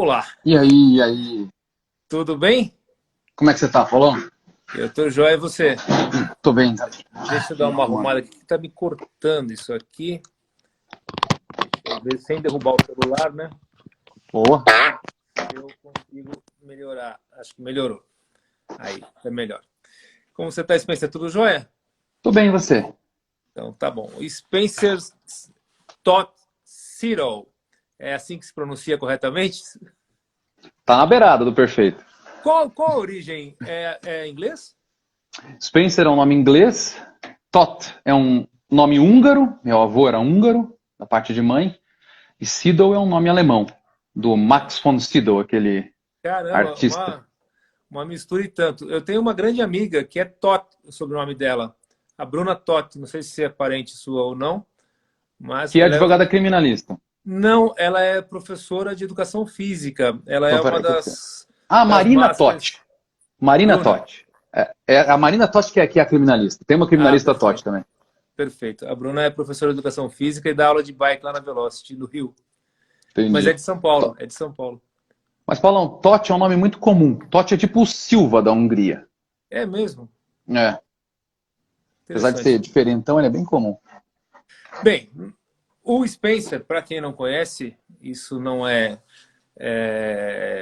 Olá, E aí? tudo bem? Como é que você tá, Paulão? Eu tô joia, e você? Tô bem, tá? Deixa eu dar uma arrumada aqui, que tá me cortando isso aqui. Deixa eu ver, sem derrubar o celular, né? Boa. Se eu consigo melhorar. Acho que melhorou. Aí, tá melhor. Como você tá, Spencer? Tudo jóia? Tô bem, e você? Então, tá bom. Spencer Todd Zero. É assim que se pronuncia corretamente? Tá na beirada do perfeito. Qual a origem? É inglês? Spencer é um nome inglês. Tot é um nome húngaro. Meu avô era húngaro, da parte de mãe. E Sydow é um nome alemão, do Max von Sydow, aquele Caramba, artista. uma mistura e tanto. Eu tenho uma grande amiga que é Tot, o sobrenome dela. A Bruna Tot. Não sei se é parente sua ou não, mas Que é ela é... advogada criminalista. Não, ela é professora de educação física. Ela é Então, uma peraí. das Marina masters. Tot. Marina Bruna. Tot. É a Marina Tot que é a criminalista. Tem uma Ah, criminalista Tot perfeito. também. Perfeito. A Bruna é professora de educação física e dá aula de bike lá na Velocity, no Rio. Mas é Entendi. de São Paulo, é de São Paulo. Mas, Paulão, Tot é um nome muito comum. Tot é tipo o Silva da Hungria. É mesmo? É. Apesar de ser Interessante. diferentão, ele é bem comum. Bem, o Spencer, para quem não conhece, isso não é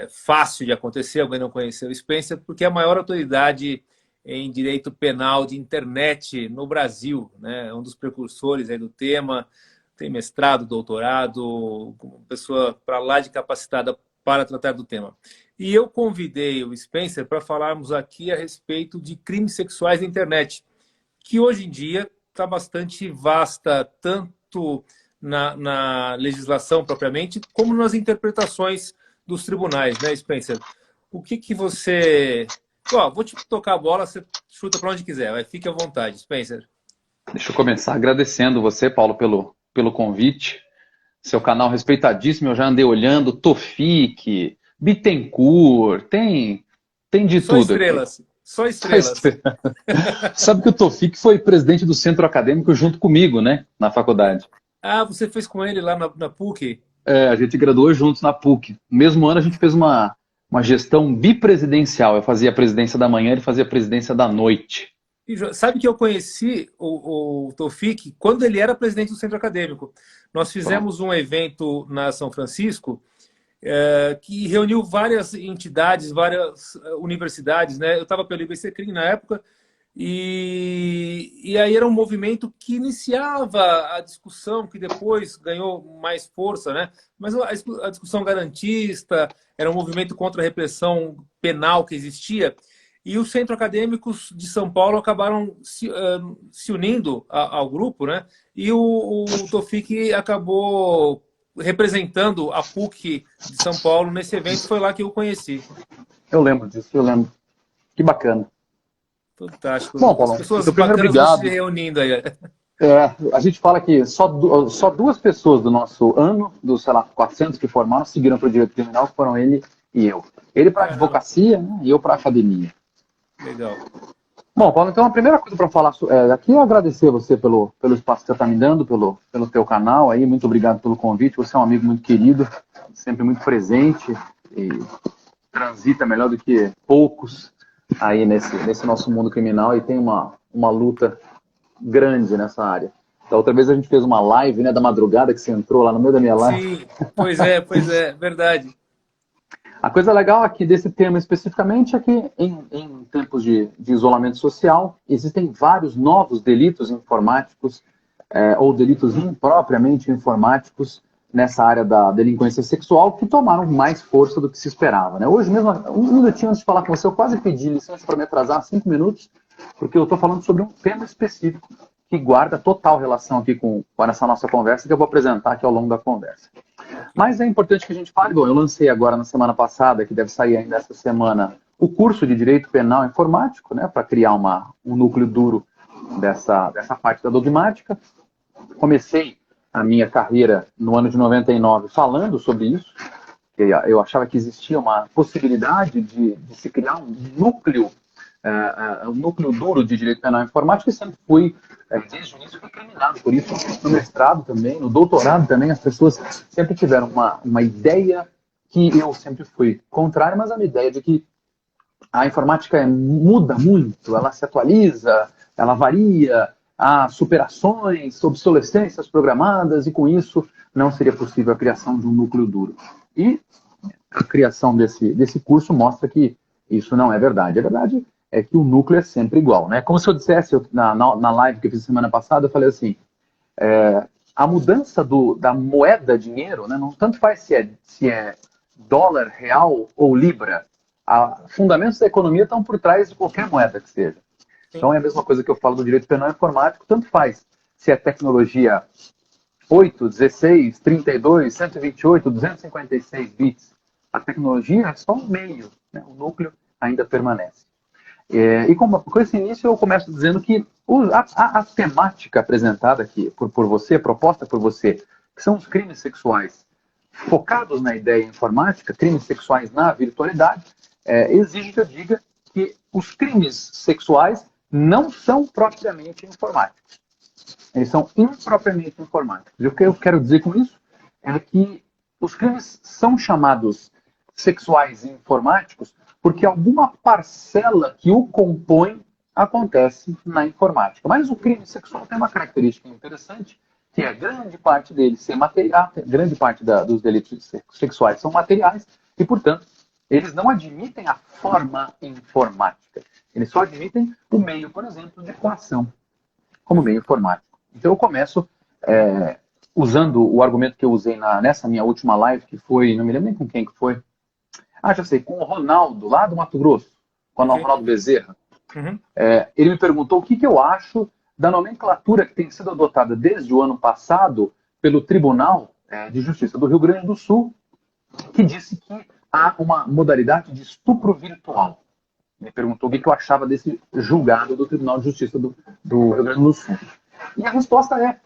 fácil de acontecer, alguém não conhecer o Spencer, porque é a maior autoridade em direito penal de internet no Brasil, né? Um dos precursores aí do tema, tem mestrado, doutorado, uma pessoa para lá de capacitada para tratar do tema. E eu convidei o Spencer para falarmos aqui a respeito de crimes sexuais na internet, que hoje em dia está bastante vasta, tanto na legislação propriamente, como nas interpretações dos tribunais, né, Spencer? O que você... Ó, vou te tocar a bola, você chuta para onde quiser, vai, fique à vontade, Spencer. Deixa eu começar agradecendo você, Paulo, pelo convite. Seu canal respeitadíssimo, eu já andei olhando, Tofiq, Bittencourt, tem de Só tudo aqui. estrelas, só estrelas. Sabe que o Tofiq foi presidente do centro acadêmico junto comigo, né, na faculdade. Ah, você fez com ele lá na PUC? É, a gente graduou juntos na PUC. No mesmo ano a gente fez uma gestão bipresidencial. Eu fazia a presidência da manhã, ele fazia a presidência da noite. E sabe que eu conheci o Taufik quando ele era presidente do centro acadêmico. Nós Pronto. fizemos um evento na São Francisco que reuniu várias entidades, várias universidades, né? Eu estava pelo IBCCRIM na época, e aí era um movimento que iniciava a discussão, que depois ganhou mais força, né? Mas a discussão garantista, era um movimento contra a repressão penal que existia, e os centros acadêmicos de São Paulo acabaram se unindo ao grupo, né? E o Taufik acabou representando a PUC de São Paulo nesse evento, foi lá que eu o conheci. Eu lembro disso, eu lembro. Que bacana. Fantástico. Bom, As Paulo, pessoas então primeiro bacanas vão se obrigado. reunindo aí. A gente fala que só duas pessoas do nosso ano, dos, sei lá, 400 que formaram, seguiram para o direito criminal, que foram ele e eu. Ele para a Caramba, advocacia, né, e eu para a academia. legal. Bom, Paulo, então a primeira coisa para falar aqui é agradecer você pelo espaço que você está me dando, pelo teu canal aí. Muito obrigado pelo convite. Você é um amigo muito querido, sempre muito presente e transita melhor do que poucos aí nesse nosso mundo criminal e tem uma luta grande nessa área. Da outra vez a gente fez uma live, né, da madrugada, que você entrou lá no meio da minha live. Sim, pois é, verdade. A coisa legal aqui desse tema especificamente é que em tempos de isolamento social existem vários novos delitos informáticos ou delitos impropriamente informáticos nessa área da delinquência sexual que tomaram mais força do que se esperava. Né? Hoje mesmo, um minutinho antes de falar com você, eu quase pedi licença para me atrasar 5 minutos, porque eu estou falando sobre um tema específico que guarda total relação aqui com essa nossa conversa, que eu vou apresentar aqui ao longo da conversa. Ok. Mas é importante que a gente fale, bom, eu lancei agora na semana passada, que deve sair ainda essa semana, o curso de Direito Penal Informático, né, para criar um núcleo duro dessa parte da dogmática. Comecei a minha carreira no ano de 99 falando sobre isso, que eu achava que existia uma possibilidade de se criar um núcleo duro de direito penal informático, e sempre fui, desde o início, recriminado por isso. No mestrado também, no doutorado também, as pessoas sempre tiveram uma ideia que eu sempre fui contrário, mas a minha ideia de que a informática muda muito, ela se atualiza, ela varia, há superações, obsolescências programadas, e com isso não seria possível a criação de um núcleo duro. E a criação desse curso mostra que isso não é verdade. A verdade é que o núcleo é sempre igual, né? Como se eu dissesse na live que eu fiz semana passada, eu falei assim, a mudança da moeda dinheiro, né, não tanto faz se é dólar, real ou libra, fundamentos da economia estão por trás de qualquer moeda que seja. Sim. Então é a mesma coisa que eu falo do direito penal informático, tanto faz se é tecnologia 8, 16, 32, 128, 256 bits. A tecnologia é só um meio, né? O núcleo ainda permanece. E com esse início eu começo dizendo que a temática apresentada aqui por você, proposta por você, que são os crimes sexuais focados na ideia informática, crimes sexuais na virtualidade, exige que eu diga que os crimes sexuais não são propriamente informáticos. Eles são impropriamente informáticos. E o que eu quero dizer com isso é que os crimes são chamados sexuais e informáticos porque alguma parcela que o compõe acontece na informática. Mas o crime sexual tem uma característica interessante, que é grande parte deles ser material, grande parte dos delitos sexuais são materiais e, portanto, eles não admitem a forma informática. Eles só admitem o meio, por exemplo, de coação, como meio informático. Então eu começo usando o argumento que eu usei nessa minha última live, que foi, não me lembro nem com quem que foi. Já sei, com o Ronaldo, lá do Mato Grosso, com o Ronaldo Bezerra. Uhum. Ele me perguntou o que eu acho da nomenclatura que tem sido adotada desde o ano passado pelo Tribunal de Justiça do Rio Grande do Sul, que disse que há uma modalidade de estupro virtual. Me perguntou o que eu achava desse julgado do Tribunal de Justiça do Rio Grande do Sul. E a resposta é: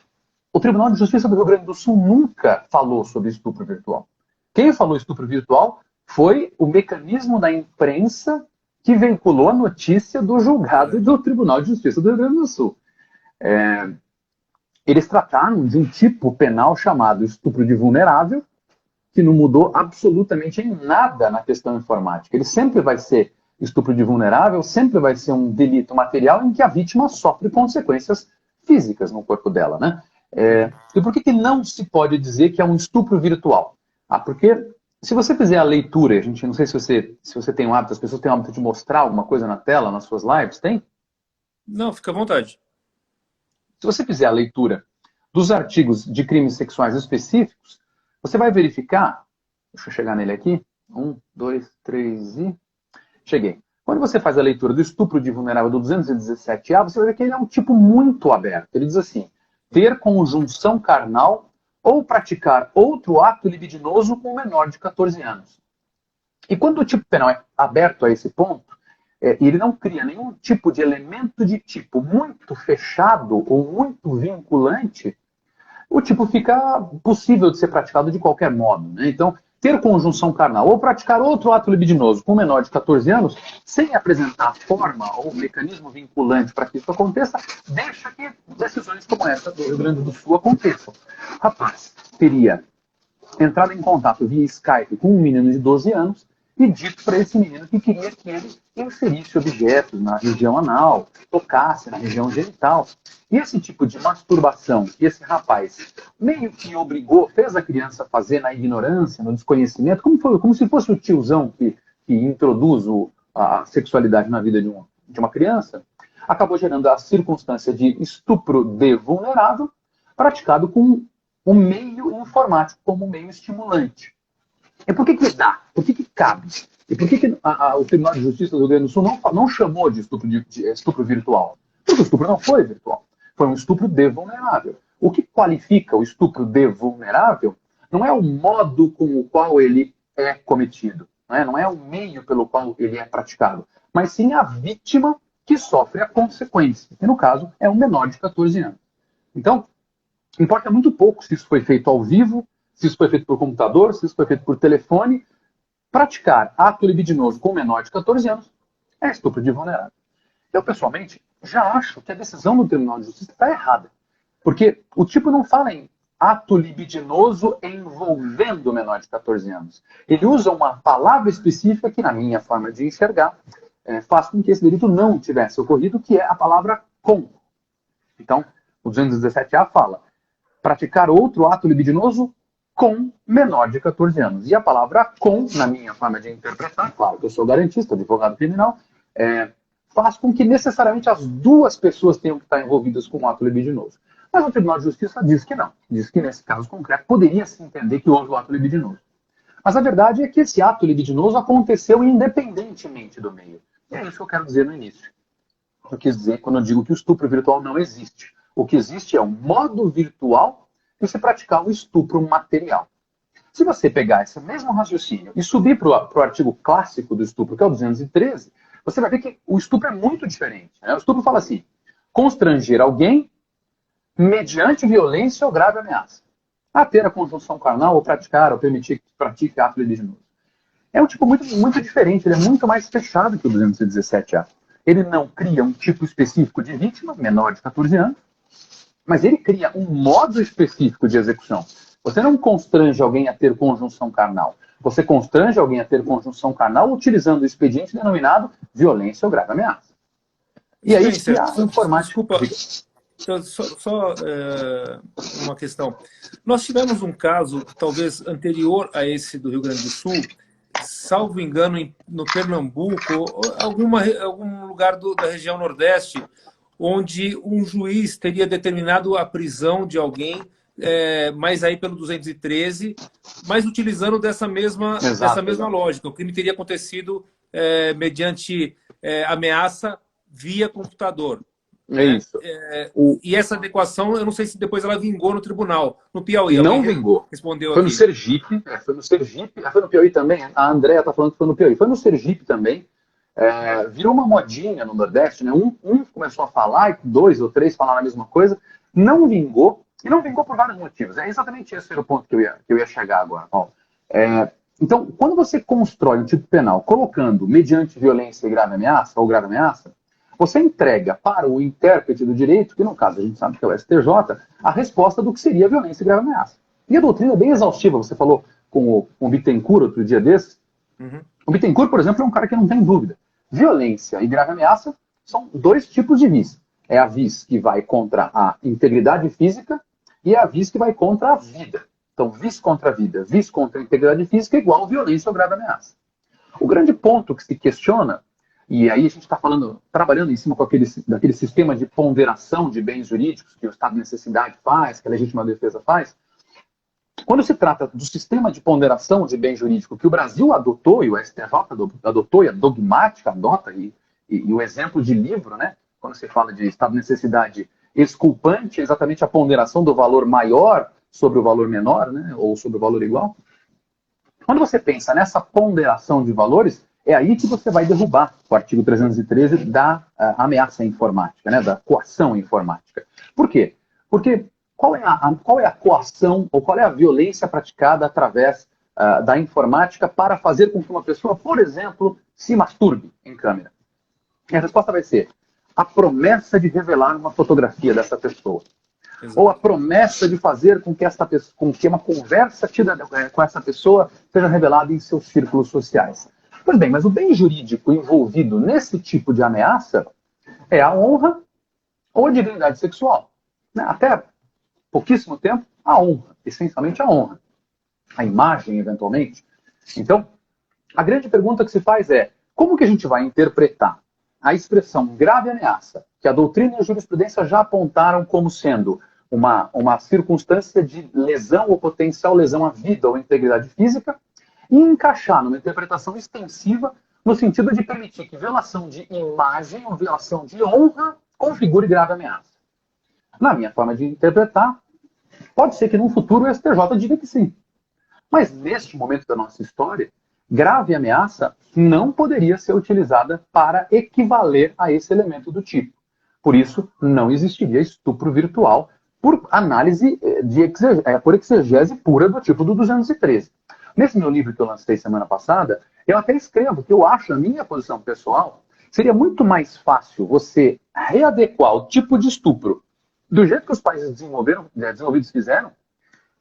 o Tribunal de Justiça do Rio Grande do Sul nunca falou sobre estupro virtual. Quem falou estupro virtual foi o mecanismo da imprensa que veiculou a notícia do julgado do Tribunal de Justiça do Rio Grande do Sul. Eles trataram de um tipo penal chamado estupro de vulnerável, que não mudou absolutamente em nada na questão informática. Ele sempre vai ser estupro de vulnerável, sempre vai ser um delito material em que a vítima sofre consequências físicas no corpo dela, né? E por que não se pode dizer que é um estupro virtual? Porque se você fizer a leitura, a gente não sei se você tem o hábito, as pessoas têm o hábito de mostrar alguma coisa na tela, nas suas lives, tem? Não, fica à vontade. Se você fizer a leitura dos artigos de crimes sexuais específicos, você vai verificar, deixa eu chegar nele aqui, 1, 2, 3 e... cheguei. Quando você faz a leitura do estupro de vulnerável do 217A, você vai ver que ele é um tipo muito aberto. Ele diz assim: ter conjunção carnal ou praticar outro ato libidinoso com um menor de 14 anos. E quando o tipo penal é aberto a esse ponto, ele não cria nenhum tipo de elemento de tipo muito fechado ou muito vinculante, o tipo fica possível de ser praticado de qualquer modo, né? Então, ter conjunção carnal ou praticar outro ato libidinoso com um menor de 14 anos, sem apresentar forma ou mecanismo vinculante para que isso aconteça, deixa que decisões como essa do Rio Grande do Sul aconteçam. O rapaz teria entrado em contato via Skype com um menino de 12 anos e dito para esse menino que queria que ele inserisse objetos na região anal, tocasse na região genital. E esse tipo de masturbação que esse rapaz meio que obrigou, fez a criança fazer na ignorância, no desconhecimento, como se fosse o tiozão que introduz a sexualidade na vida de uma criança, acabou gerando a circunstância de estupro de vulnerável praticado com um meio informático como um meio estimulante. E por que dá? Por que cabe? E por que o Tribunal de Justiça do Rio Grande do Sul não chamou de estupro virtual? Porque o estupro não foi virtual. Foi um estupro de vulnerável. O que qualifica o estupro de vulnerável não é o modo com o qual ele é cometido, não é o meio pelo qual ele é praticado, mas sim a vítima que sofre a consequência, que no caso é um menor de 14 anos. Então, importa muito pouco se isso foi feito ao vivo, se isso foi feito por computador, se isso foi feito por telefone. Praticar ato libidinoso com menor de 14 anos é estupro de vulnerável. Eu, pessoalmente, já acho que a decisão do Tribunal de Justiça está errada. Porque o tipo não fala em ato libidinoso envolvendo menor de 14 anos. Ele usa uma palavra específica que, na minha forma de enxergar, faz com que esse delito não tivesse ocorrido, que é a palavra com. Então, o 217A fala praticar outro ato libidinoso com menor de 14 anos. E a palavra com, na minha forma de interpretar, claro que eu sou garantista, advogado criminal, faz com que necessariamente as duas pessoas tenham que estar envolvidas com um ato libidinoso. Mas o Tribunal de Justiça diz que não. Diz que nesse caso concreto poderia se entender que houve o ato libidinoso. Mas a verdade é que esse ato libidinoso aconteceu independentemente do meio. E é isso que eu quero dizer no início. Eu quis dizer quando eu digo que o estupro virtual não existe. O que existe é um modo virtual de se praticar o estupro material. Se você pegar esse mesmo raciocínio e subir para o artigo clássico do estupro, que é o 213, você vai ver que o estupro é muito diferente. Né? O estupro fala assim: constranger alguém mediante violência ou grave ameaça a ter a conjunção carnal ou praticar ou permitir que pratique ato libidinoso. É um tipo muito, muito diferente, ele é muito mais fechado que o 217A. Ele não cria um tipo específico de vítima, menor de 14 anos, mas ele cria um modo específico de execução. Você não constrange alguém a ter conjunção carnal. Você constrange alguém a ter conjunção carnal utilizando o expediente denominado violência ou grave ameaça. E aí, a informática... Desculpa, só uma questão. Nós tivemos um caso, talvez anterior a esse do Rio Grande do Sul, salvo engano, no Pernambuco, algum lugar da região Nordeste, onde um juiz teria determinado a prisão de alguém, mas aí pelo 213, mas utilizando dessa mesma lógica. O crime teria acontecido mediante ameaça via computador. É isso. E essa adequação, eu não sei se depois ela vingou no tribunal, no Piauí. Não vingou. Respondeu foi aqui. No Sergipe, foi no Sergipe, foi no Piauí também. A Andréa está falando que foi no Piauí. Foi no Sergipe também. Virou uma modinha no Nordeste, né? Um começou a falar, e 2 ou 3 falaram a mesma coisa. Não vingou, e não vingou por vários motivos. É exatamente esse era o ponto que eu ia chegar agora. Então, quando você constrói um tipo penal colocando mediante violência e grave ameaça, ou grave ameaça, você entrega para o intérprete do direito, que no caso a gente sabe que é o STJ, a resposta do que seria violência e grave ameaça. E a doutrina é bem exaustiva. Você falou com o Bittencourt outro dia desses. Uhum. O Bittencourt, por exemplo, é um cara que não tem dúvida. Violência e grave ameaça são 2 tipos de vis. É a vis que vai contra a integridade física e é a vis que vai contra a vida. Então, vis contra a vida, vis contra a integridade física é igual a violência ou grave ameaça. O grande ponto que se questiona, e aí a gente está trabalhando em cima daquele sistema de ponderação de bens jurídicos que o estado de necessidade faz, que a legítima defesa faz. Quando se trata do sistema de ponderação de bem jurídico que o Brasil adotou, e o STJ adotou, e a dogmática adota, e o exemplo de livro, né, quando se fala de estado de necessidade exculpante, é exatamente a ponderação do valor maior sobre o valor menor, né, ou sobre o valor igual. Quando você pensa nessa ponderação de valores, é aí que você vai derrubar o artigo 313 da ameaça informática, né, da coação informática. Por quê? Porque qual é a coação ou qual é a violência praticada através da informática para fazer com que uma pessoa, por exemplo, se masturbe em câmera? E a resposta vai ser a promessa de revelar uma fotografia dessa pessoa. Exato. Ou a promessa de fazer com que uma conversa tida com essa pessoa seja revelada em seus círculos sociais. Pois bem, mas o bem jurídico envolvido nesse tipo de ameaça é a honra ou a dignidade sexual. Até pouquíssimo tempo, a honra, essencialmente a honra. A imagem, eventualmente. Então, a grande pergunta que se faz é, como que a gente vai interpretar a expressão grave ameaça, que a doutrina e a jurisprudência já apontaram como sendo uma circunstância de lesão ou potencial lesão à vida ou integridade física, e encaixar numa interpretação extensiva no sentido de permitir que violação de imagem ou violação de honra configure grave ameaça. Na minha forma de interpretar, pode ser que num futuro o STJ diga que sim. Mas neste momento da nossa história, grave ameaça não poderia ser utilizada para equivaler a esse elemento do tipo. Por isso, não existiria estupro virtual por análise por exegese pura do tipo do 213. Nesse meu livro que eu lancei semana passada, eu até escrevo que eu acho, a minha posição pessoal, seria muito mais fácil você readequar o tipo de estupro do jeito que os países desenvolvidos fizeram,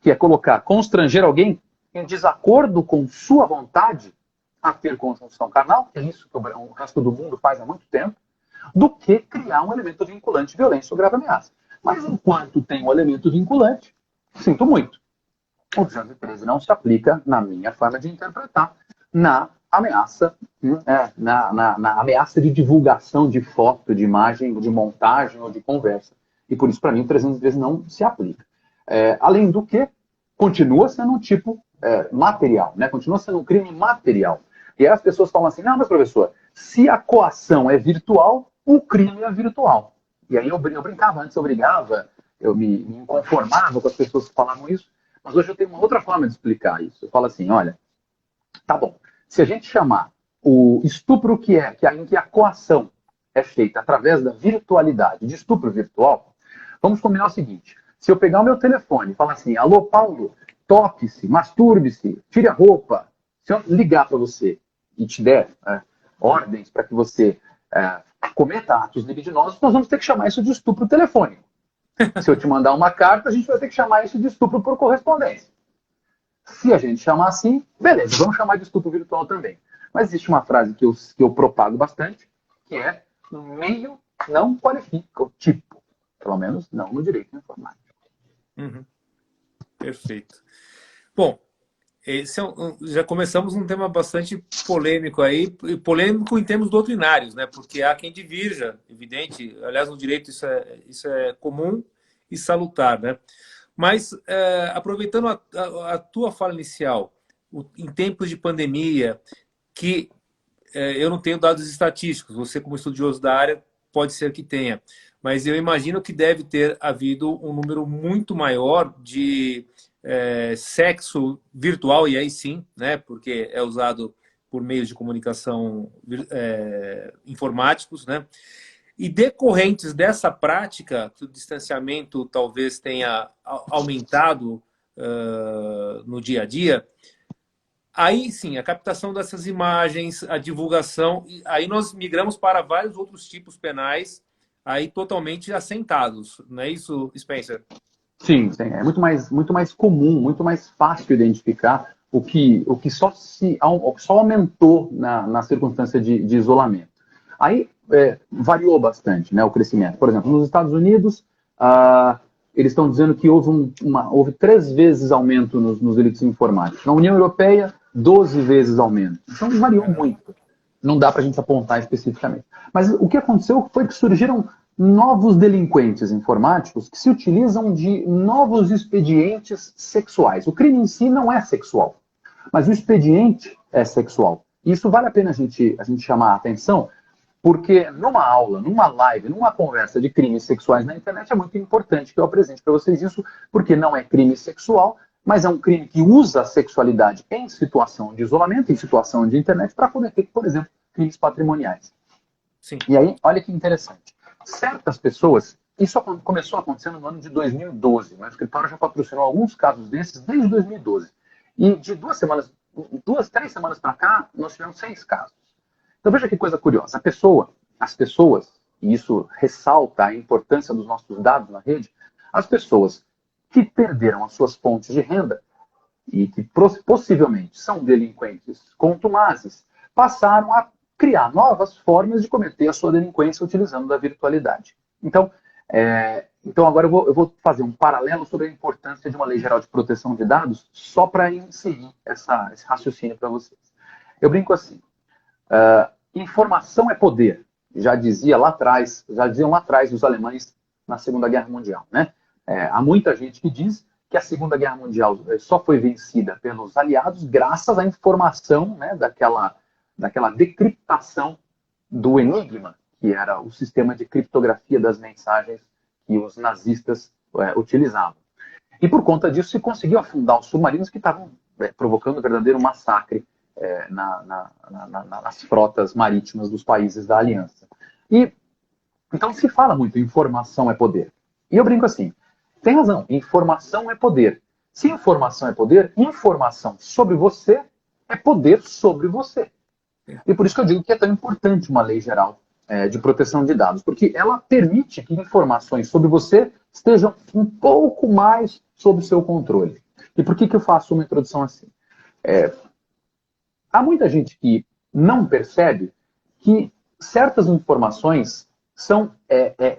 que é colocar, constranger alguém em desacordo com sua vontade a ter conjunção carnal, que é isso que o resto do mundo faz há muito tempo, do que criar um elemento vinculante de violência ou grave ameaça. Mas enquanto tem um elemento vinculante, sinto muito. O 213 não se aplica, na minha forma de interpretar, na ameaça, na ameaça de divulgação de foto, de imagem, de montagem ou de conversa. E por isso, para mim, o 313 não se aplica. Além do que, continua sendo um tipo material, né? Continua sendo um crime material. E aí as pessoas falam assim, não, mas professor, se a coação é virtual, o crime é virtual. E aí eu brincava antes, eu brigava, eu me conformava com as pessoas que falavam isso, mas hoje eu tenho uma outra forma de explicar isso. Eu falo assim, olha, tá bom, se a gente chamar o estupro em que a coação é feita através da virtualidade, de estupro virtual, vamos combinar o seguinte, se eu pegar o meu telefone e falar assim, alô Paulo, toque-se, masturbe-se, tire a roupa, se eu ligar para você e te der ordens para que você cometa atos libidinosos, nós vamos ter que chamar isso de estupro telefônico. Se eu te mandar uma carta, a gente vai ter que chamar isso de estupro por correspondência. Se a gente chamar assim, beleza, vamos chamar de estupro virtual também. Mas existe uma frase que eu propago bastante, que é, o meio não qualifica o tipo. Pelo menos não no direito informático. Uhum. Perfeito. Bom, já começamos um tema bastante polêmico aí, polêmico em termos doutrinários, né? Porque há quem divirja, evidente, aliás, no direito isso é comum e salutar, né? Mas, aproveitando a tua fala inicial, em tempos de pandemia, que eu não tenho dados estatísticos, você como estudioso da área pode ser que tenha, mas eu imagino que deve ter havido um número muito maior de sexo virtual, e aí sim, né, porque é usado por meios de comunicação informáticos, né, e decorrentes dessa prática, que o distanciamento talvez tenha aumentado no dia a dia, aí sim, a captação dessas imagens, a divulgação, aí nós migramos para vários outros tipos penais aí totalmente assentados, não é isso, Spencer? Sim, sim, é muito mais comum, muito mais fácil identificar o que só aumentou na circunstância de isolamento. Aí variou bastante, né, o crescimento. Por exemplo, nos Estados Unidos, eles estão dizendo que houve 3 vezes aumento nos delitos informáticos. Na União Europeia, 12 vezes aumento. Então variou muito. Não dá para a gente apontar especificamente. Mas o que aconteceu foi que surgiram novos delinquentes informáticos que se utilizam de novos expedientes sexuais. O crime em si não é sexual, mas o expediente é sexual. E isso vale a pena a gente chamar a atenção, porque numa aula, numa live, numa conversa de crimes sexuais na internet é muito importante que eu apresente para vocês isso, porque não é crime sexual, mas é um crime que usa a sexualidade em situação de isolamento, em situação de internet, para cometer, por exemplo, crimes patrimoniais. Sim. E aí, olha que interessante. Certas pessoas, isso começou acontecendo no ano de 2012, o escritório já patrocinou alguns casos desses desde 2012. E de 3 semanas para cá, nós tivemos 6 casos. Então veja que coisa curiosa. As pessoas, e isso ressalta a importância dos nossos dados na rede, as pessoas que perderam as suas fontes de renda e que possivelmente são delinquentes contumazes, passaram a criar novas formas de cometer a sua delinquência utilizando da virtualidade. Então agora eu vou fazer um paralelo sobre a importância de uma lei geral de proteção de dados, só para inserir esse raciocínio para vocês. Eu brinco assim, informação é poder, já diziam lá atrás os alemães na Segunda Guerra Mundial, né? Há muita gente que diz que a Segunda Guerra Mundial só foi vencida pelos aliados graças à informação, né, daquela decriptação do Enigma, que era o sistema de criptografia das mensagens que os nazistas utilizavam. E por conta disso se conseguiu afundar os submarinos que estavam provocando um verdadeiro massacre nas frotas marítimas dos países da Aliança. E então se fala muito, informação é poder. E eu brinco assim, tem razão, informação é poder. Se informação é poder, informação sobre você é poder sobre você. E por isso que eu digo que é tão importante uma lei geral de proteção de dados, porque ela permite que informações sobre você estejam um pouco mais sob o seu controle. E por que eu faço uma introdução assim? Há muita gente que não percebe que certas informações são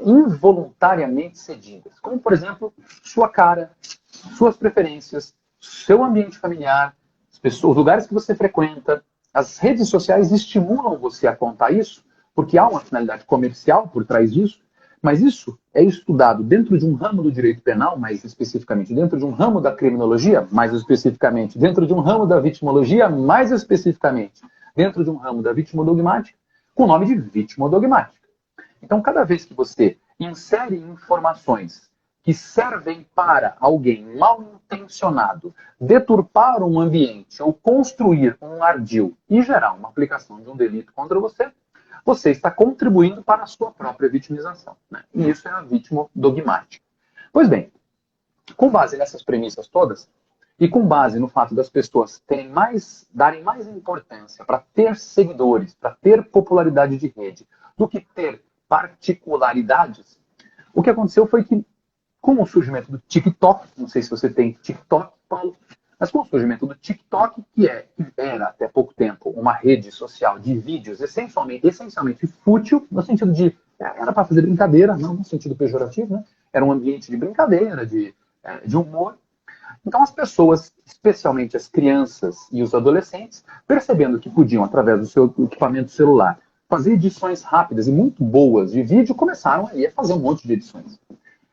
involuntariamente cedidas. Como, por exemplo, sua cara, suas preferências, seu ambiente familiar, os lugares que você frequenta. As redes sociais estimulam você a contar isso, porque há uma finalidade comercial por trás disso, mas isso é estudado dentro de um ramo do direito penal, mais especificamente, dentro de um ramo da criminologia, mais especificamente, dentro de um ramo da vitimologia, mais especificamente, dentro de um ramo da vitimodogmática, com o nome de vitimodogmática. Então, cada vez que você insere informações que servem para alguém mal intencionado deturpar um ambiente ou construir um ardil e gerar uma aplicação de um delito contra você, você está contribuindo para a sua própria vitimização. Né? E isso é a vitimodogmática. Pois bem, com base nessas premissas todas, e com base no fato das pessoas darem mais importância para ter seguidores, para ter popularidade de rede, do que ter particularidades, o que aconteceu foi que, com o surgimento do TikTok, não sei se você tem TikTok, Paulo, mas com o surgimento do TikTok, que era até pouco tempo uma rede social de vídeos essencialmente fútil, no sentido de era para fazer brincadeira, não no sentido pejorativo, né? Era um ambiente de brincadeira, de humor. Então as pessoas, especialmente as crianças e os adolescentes, percebendo que podiam, através do seu equipamento celular, fazer edições rápidas e muito boas de vídeo, começaram aí a fazer um monte de edições.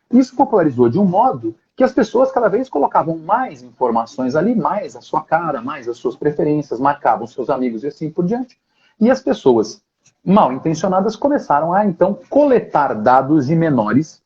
Isso popularizou de um modo que as pessoas cada vez colocavam mais informações ali, mais a sua cara, mais as suas preferências, marcavam seus amigos e assim por diante. E as pessoas mal intencionadas começaram a, então, coletar dados de menores,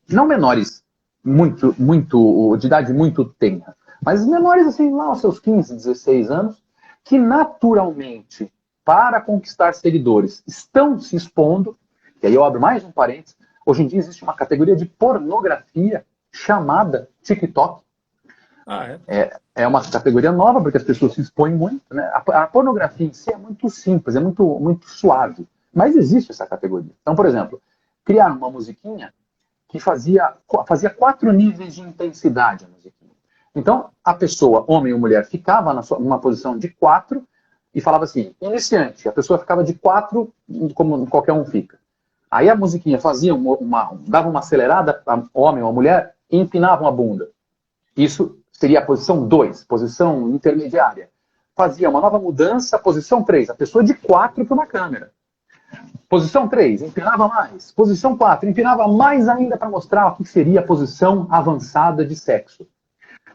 não menores de idade muito tenra, mas menores assim, lá aos seus 15, 16 anos, que naturalmente, para conquistar seguidores, estão se expondo, e aí eu abro mais um parênteses, hoje em dia existe uma categoria de pornografia chamada TikTok. É uma categoria nova, porque as pessoas se expõem muito. Né? A pornografia em si é muito simples, é muito suave. Mas existe essa categoria. Então, por exemplo, criaram uma musiquinha que fazia 4 níveis de intensidade a musiquinha. Então, a pessoa, homem ou mulher, ficava numa posição de 4 e falava assim, iniciante. A pessoa ficava de 4, como qualquer um fica. Aí a musiquinha fazia dava uma acelerada, homem ou mulher, e empinavam a bunda. Isso seria a posição 2, posição intermediária. Fazia uma nova mudança, posição 3, a pessoa de 4 para uma câmera. Posição 3, empinava mais. Posição 4, empinava mais ainda para mostrar o que seria a posição avançada de sexo.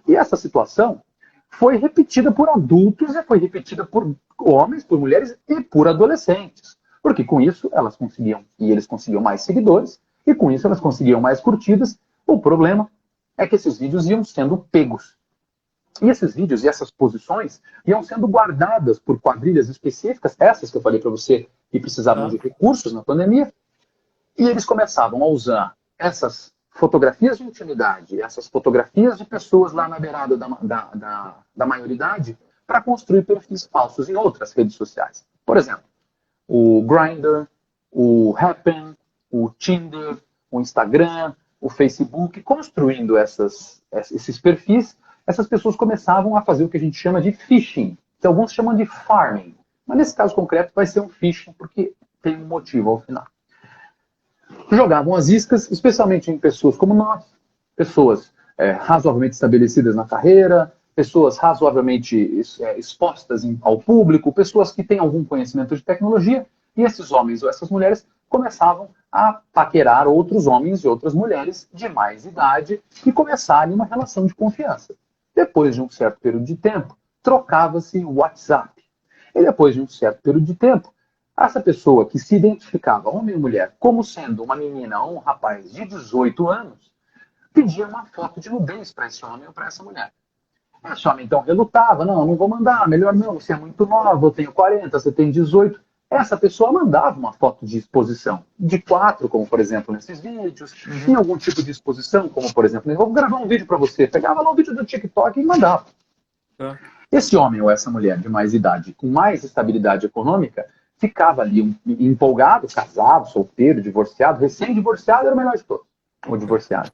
E essa situação foi repetida por adultos, e foi repetida por homens, por mulheres e por adolescentes. Porque com isso eles conseguiam mais seguidores, e com isso elas conseguiam mais curtidas. O problema é que esses vídeos iam sendo pegos. E esses vídeos e essas posições iam sendo guardadas por quadrilhas específicas, essas que eu falei para você, que precisavam de recursos na pandemia, e eles começavam a usar essas fotografias de intimidade, essas fotografias de pessoas lá na beirada da maioridade, para construir perfis falsos em outras redes sociais. Por exemplo, o Grindr, o Happn, o Tinder, o Instagram, o Facebook, construindo esses perfis, essas pessoas começavam a fazer o que a gente chama de phishing, que alguns chamam de farming. Mas nesse caso concreto vai ser um phishing, porque tem um motivo ao final. Jogavam as iscas, especialmente em pessoas como nós, pessoas razoavelmente estabelecidas na carreira, pessoas razoavelmente expostas ao público, pessoas que têm algum conhecimento de tecnologia, e esses homens ou essas mulheres começavam a paquerar outros homens e outras mulheres de mais idade e começarem uma relação de confiança. Depois de um certo período de tempo, trocava-se o WhatsApp. E depois de um certo período de tempo, essa pessoa que se identificava, homem ou mulher, como sendo uma menina ou um rapaz de 18 anos, pedia uma foto de nudez para esse homem ou para essa mulher. Esse homem então relutava, não vou mandar, melhor não, você é muito nova, eu tenho 40, você tem 18. Essa pessoa mandava uma foto de exposição, de 4, como por exemplo nesses vídeos, em algum tipo de exposição, como por exemplo, eu vou gravar um vídeo para você, pegava lá um vídeo do TikTok e mandava. Esse homem ou essa mulher de mais idade, com mais estabilidade econômica, ficava ali empolgado, casado, solteiro, divorciado, recém-divorciado era o melhor de todos, ou divorciado.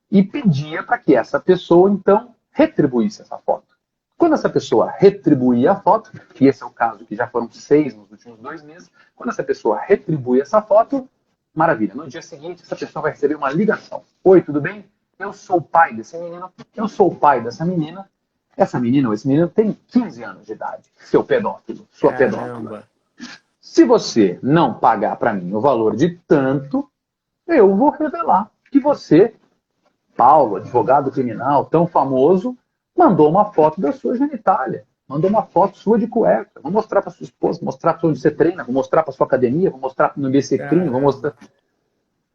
E pedia para que essa pessoa, então, retribuísse essa foto. Quando essa pessoa retribuía a foto, e esse é o caso que já foram 6 nos últimos 2 meses, quando essa pessoa retribui essa foto, maravilha. No dia seguinte, essa pessoa vai receber uma ligação. Oi, tudo bem? Eu sou o pai desse menino, eu sou o pai dessa menina. Essa menina ou esse menino tem 15 anos de idade, seu pedófilo, sua pedófila. Se você não pagar para mim o valor de tanto, eu vou revelar que você, Paulo, advogado criminal tão famoso, mandou uma foto da sua genitália, mandou uma foto sua de cueca, vou mostrar para sua esposa, vou mostrar para onde você treina, vou mostrar para sua academia, vou mostrar no BCCrim, vou mostrar...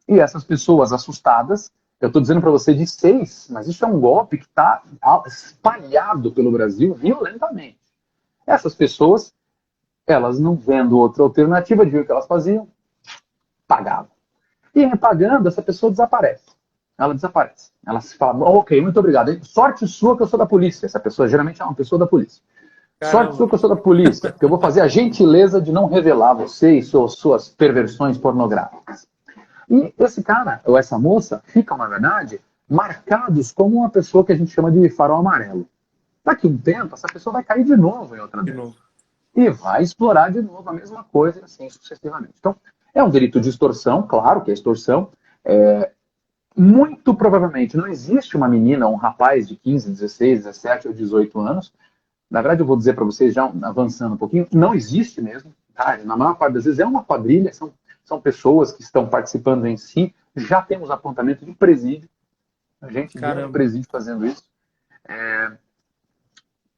E essas pessoas assustadas, eu estou dizendo para você de 6, mas isso é um golpe que está espalhado pelo Brasil violentamente. Essas pessoas, elas não vendo outra alternativa, de ver o que elas faziam, pagavam. E repagando, essa pessoa desaparece. Ela desaparece. Ela se fala, ok, muito obrigado. Sorte sua que eu sou da polícia. Essa pessoa geralmente é uma pessoa da polícia. Caramba. Sorte sua que eu sou da polícia, porque eu vou fazer a gentileza de não revelar você e suas perversões pornográficas. E esse cara, ou essa moça, ficam, na verdade, marcados como uma pessoa que a gente chama de farol amarelo. Daqui a um tempo, essa pessoa vai cair de novo em outra vez. E vai explorar de novo a mesma coisa, assim sucessivamente. Então, é um delito de extorsão, claro que é extorsão. Muito provavelmente não existe uma menina ou um rapaz de 15, 16, 17 ou 18 anos. Na verdade, eu vou dizer para vocês, já avançando um pouquinho, não existe mesmo. Tá? Na maior parte das vezes é uma quadrilha, são pessoas que estão participando em si. Já temos apontamento de presídio. A gente viu no presídio fazendo isso.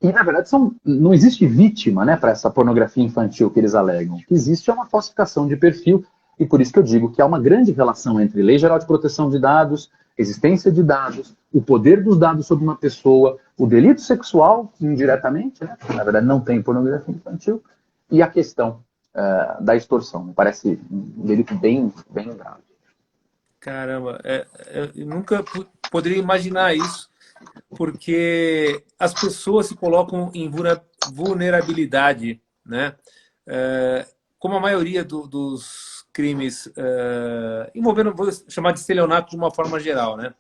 E, na verdade, não existe vítima, né, para essa pornografia infantil que eles alegam. O que existe é uma falsificação de perfil. E por isso que eu digo que há uma grande relação entre Lei Geral de Proteção de Dados, existência de dados, o poder dos dados sobre uma pessoa, o delito sexual, indiretamente, né, na verdade não tem pornografia infantil, e a questão da extorsão. Me parece um delito bem grave. Caramba, eu nunca poderia imaginar isso, porque as pessoas se colocam em vulnerabilidade, né? Como a maioria dos crimes envolvendo, vou chamar de estelionato de uma forma geral, né?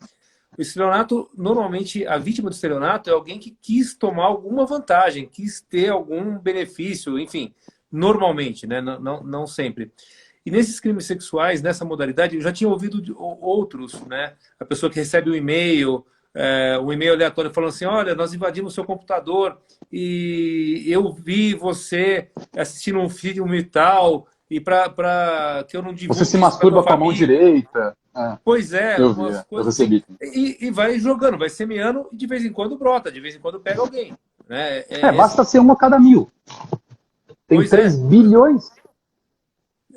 O estelionato, normalmente, a vítima do estelionato é alguém que quis tomar alguma vantagem, quis ter algum benefício, enfim, normalmente, né? Não sempre. E nesses crimes sexuais, nessa modalidade, eu já tinha ouvido de outros, né? A pessoa que recebe um e-mail aleatório falando assim, olha, nós invadimos o seu computador e eu vi você assistindo um filme e tal, e para que eu não divulgue. Você se masturba com a mão direita. Pois é, eu umas vi, coisas eu recebi. Assim, e vai jogando, vai semeando, e de vez em quando brota, de vez em quando pega alguém. Né? Basta ser uma a cada 1000. Tem 3 bilhões.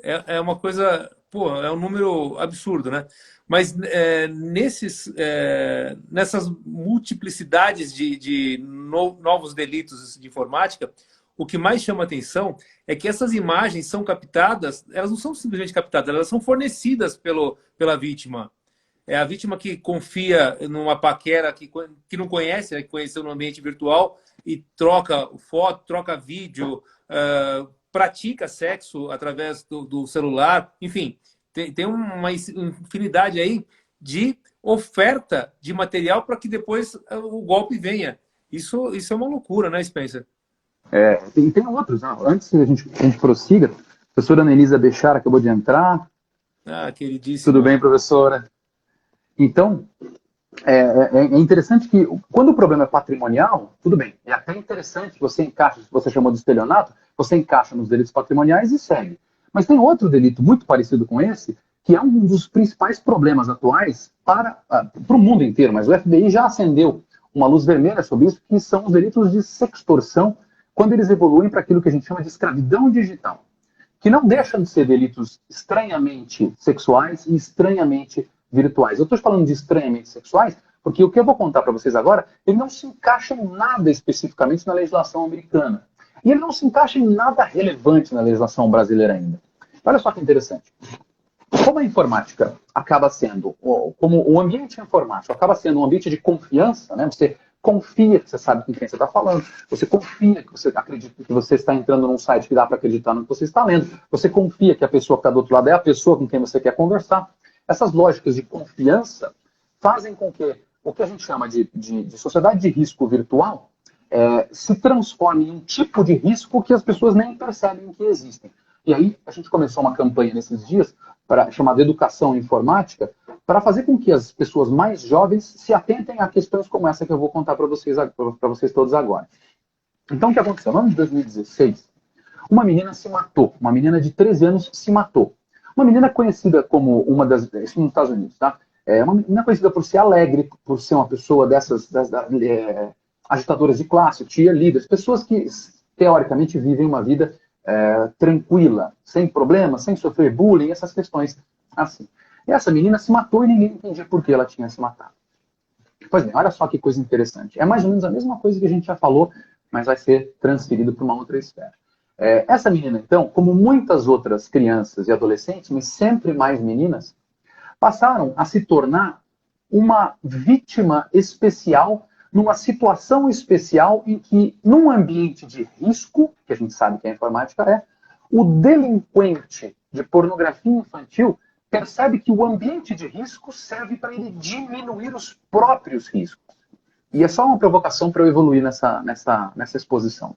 É uma coisa, pô, é um número absurdo, né? Mas nessas multiplicidades de novos delitos de informática, o que mais chama atenção é que essas imagens são captadas, elas não são simplesmente captadas, elas são fornecidas pela vítima. É a vítima que confia numa paquera que não conhece, que conheceu no ambiente virtual, e troca foto, troca vídeo, pratica sexo através do celular, enfim, tem uma infinidade aí de oferta de material para que depois o golpe venha. Isso é uma loucura, né, Spencer? Tem outros. Antes que a gente prossiga, a professora Anelisa Bechara acabou de entrar. Queridíssima. Tudo bem, professora? Então, é interessante que, quando o problema é patrimonial, tudo bem. É até interessante, você encaixa, se você chamou de estelionato, você encaixa nos delitos patrimoniais e segue. Mas tem outro delito muito parecido com esse, que é um dos principais problemas atuais para o mundo inteiro, mas o FBI já acendeu uma luz vermelha sobre isso, que são os delitos de sextorção, quando eles evoluem para aquilo que a gente chama de escravidão digital, que não deixam de ser delitos estranhamente sexuais e estranhamente virtuais. Eu estou falando de estranhamente sexuais porque o que eu vou contar para vocês agora, ele não se encaixa em nada especificamente na legislação americana. E ele não se encaixa em nada relevante na legislação brasileira ainda. Olha só que interessante. Como a informática acaba sendo, como o ambiente informático acaba sendo um ambiente de confiança, né? Você confia que você sabe com quem você está falando, você confia que você acredita que você está entrando num site que dá para acreditar no que você está lendo, você confia que a pessoa que está do outro lado é a pessoa com quem você quer conversar. Essas lógicas de confiança fazem com que o que a gente chama de sociedade de risco virtual se transforma em um tipo de risco que as pessoas nem percebem que existem. E aí a gente começou uma campanha nesses dias chamada Educação Informática, para fazer com que as pessoas mais jovens se atentem a questões como essa que eu vou contar para vocês todos agora. Então, o que aconteceu? No ano de 2016, uma menina se matou. Uma menina de 13 anos se matou. Uma menina conhecida como uma das... Isso nos Estados Unidos, tá? Uma menina conhecida por ser alegre, por ser uma pessoa dessas agitadoras de classe, cheerleaders, pessoas que, teoricamente, vivem uma vida tranquila, sem problemas, sem sofrer bullying, essas questões assim. E essa menina se matou e ninguém entendia por que ela tinha se matado. Pois bem, olha só que coisa interessante. É mais ou menos a mesma coisa que a gente já falou, mas vai ser transferido para uma outra esfera. Essa menina, então, como muitas outras crianças e adolescentes, mas sempre mais meninas, passaram a se tornar uma vítima especial numa situação especial em que, num ambiente de risco, que a gente sabe que a informática o delinquente de pornografia infantil percebe que o ambiente de risco serve para ele diminuir os próprios riscos. E é só uma provocação para eu evoluir nessa exposição.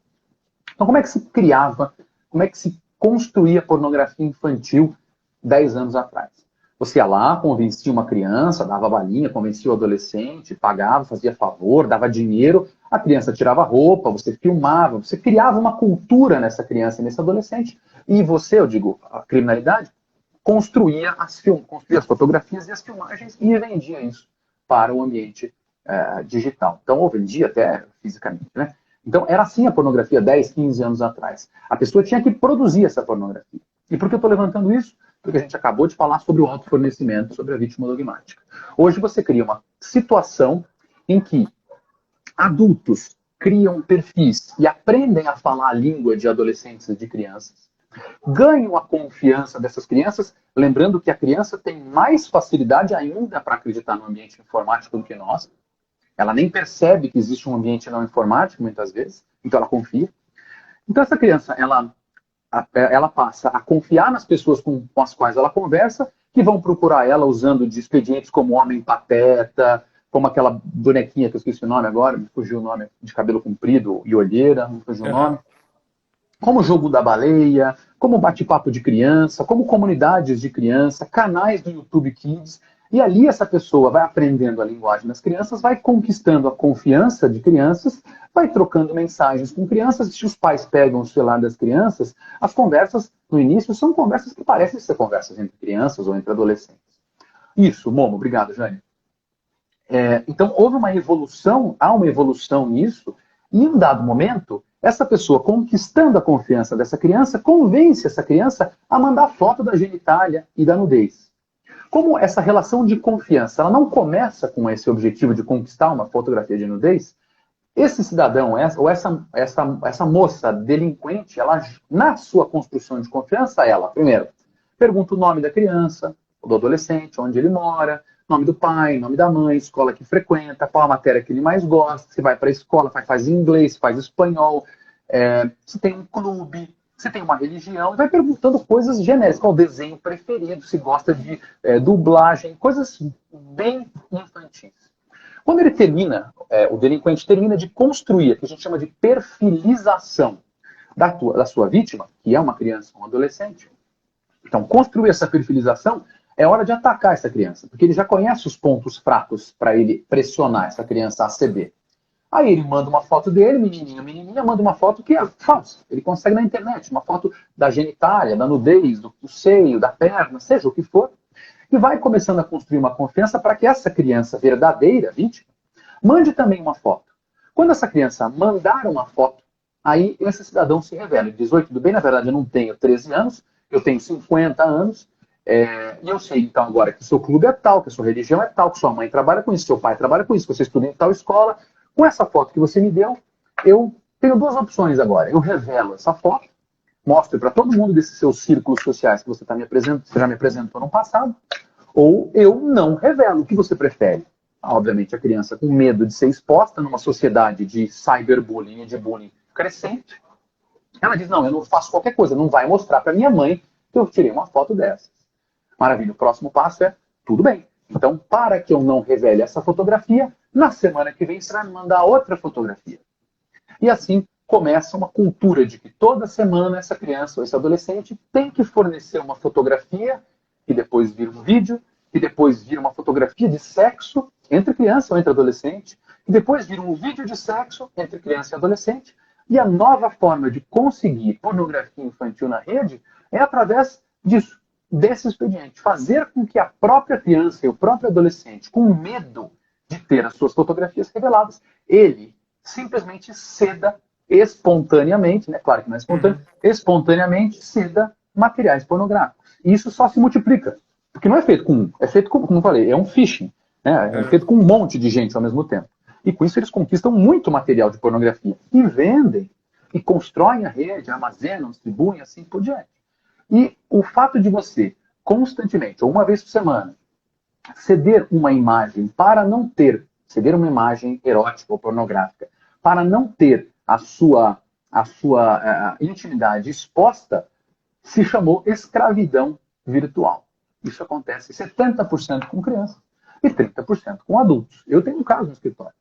Então, como é que se criava, como é que se construía pornografia infantil 10 anos atrás? Você ia lá, convencia uma criança, dava balinha, convencia o adolescente, pagava, fazia favor, dava dinheiro, a criança tirava roupa, você filmava, você criava uma cultura nessa criança e nesse adolescente, e você, eu digo, a criminalidade, construía as fotografias e as filmagens e vendia isso para o ambiente digital. Então, ou vendia até fisicamente, né? Então, era assim a pornografia 10, 15 anos atrás. A pessoa tinha que produzir essa pornografia. E por que eu estou levantando isso? Porque a gente acabou de falar sobre o autofornecimento, sobre a vítima dogmática. Hoje você cria uma situação em que adultos criam perfis e aprendem a falar a língua de adolescentes e de crianças, ganham a confiança dessas crianças, lembrando que a criança tem mais facilidade ainda para acreditar no ambiente informático do que nós. Ela nem percebe que existe um ambiente não informático, muitas vezes, então ela confia. Então essa criança, ela passa a confiar nas pessoas com as quais ela conversa, que vão procurar ela usando de expedientes como Homem Pateta, como aquela bonequinha que eu esqueci o nome agora, me fugiu o nome, de cabelo comprido e olheira, me fugiu o nome. Como o Jogo da Baleia, como bate-papo de criança, como comunidades de criança, canais do YouTube Kids. E ali essa pessoa vai aprendendo a linguagem das crianças, vai conquistando a confiança de crianças, vai trocando mensagens com crianças. Se os pais pegam o celular das crianças, as conversas, no início, são conversas que parecem ser conversas entre crianças ou entre adolescentes. Isso, Momo, obrigado, Jane. Então, houve uma evolução, há uma evolução nisso, e em um dado momento, essa pessoa, conquistando a confiança dessa criança, convence essa criança a mandar foto da genitália e da nudez. Como essa relação de confiança ela não começa com esse objetivo de conquistar uma fotografia de nudez, esse cidadão, ou essa moça delinquente, ela, na sua construção de confiança, ela, primeiro, pergunta o nome da criança, do adolescente, onde ele mora, nome do pai, nome da mãe, escola que frequenta, qual a matéria que ele mais gosta, se vai para a escola, faz inglês, faz espanhol, se tem um clube, se tem uma religião, vai perguntando coisas genéricas, qual o desenho preferido, se gosta de dublagem, coisas bem infantis. Quando ele termina, o delinquente termina de construir, o que a gente chama de perfilização da sua vítima, que é uma criança, um adolescente. Então, construir essa perfilização é hora de atacar essa criança, porque ele já conhece os pontos fracos para ele pressionar essa criança a ceder. Aí ele manda uma foto dele, menininha, manda uma foto que é falsa. Ele consegue na internet, uma foto da genitália, da nudez, do seio, da perna, seja o que for, e vai começando a construir uma confiança para que essa criança verdadeira, vítima, mande também uma foto. Quando essa criança mandar uma foto, aí esse cidadão se revela. Ele diz, oi, tudo bem? Na verdade, eu não tenho 13 anos, eu tenho 50 anos, e eu sei, então, agora que o seu clube é tal, que a sua religião é tal, que sua mãe trabalha com isso, seu pai trabalha com isso, que você estuda em tal escola. Com essa foto que você me deu, eu tenho duas opções agora. Eu revelo essa foto, mostro para todo mundo desses seus círculos sociais que você já me apresentou no passado, ou eu não revelo. O que você prefere? Obviamente, a criança com medo de ser exposta numa sociedade de cyberbullying e de bullying crescente, ela diz, não, eu não faço qualquer coisa, não vai mostrar para minha mãe que eu tirei uma foto dessas. Maravilha, o próximo passo é, tudo bem. Então, para que eu não revele essa fotografia, Na semana que vem, você vai me mandar outra fotografia. E assim começa uma cultura de que toda semana essa criança ou esse adolescente tem que fornecer uma fotografia, que depois vira um vídeo, que depois vira uma fotografia de sexo entre criança ou entre adolescente, que depois vira um vídeo de sexo entre criança e adolescente. E a nova forma de conseguir pornografia infantil na rede é através disso, desse expediente. Fazer com que a própria criança e o próprio adolescente, com medo de ter as suas fotografias reveladas, ele simplesmente ceda espontaneamente, né? Claro que não é espontâneo, espontaneamente ceda materiais pornográficos. E isso só se multiplica. Porque não é feito com um, é feito com, como eu falei, é um phishing. Né? É feito com um monte de gente ao mesmo tempo. E com isso eles conquistam muito material de pornografia. E vendem, e constroem a rede, armazenam, distribuem, assim por diante. E o fato de você, constantemente, ou uma vez por semana, ceder uma imagem para não ter, ceder uma imagem erótica ou pornográfica, para não ter a sua intimidade exposta, se chamou escravidão virtual. Isso acontece 70% com crianças e 30% com adultos. Eu tenho um caso no escritório.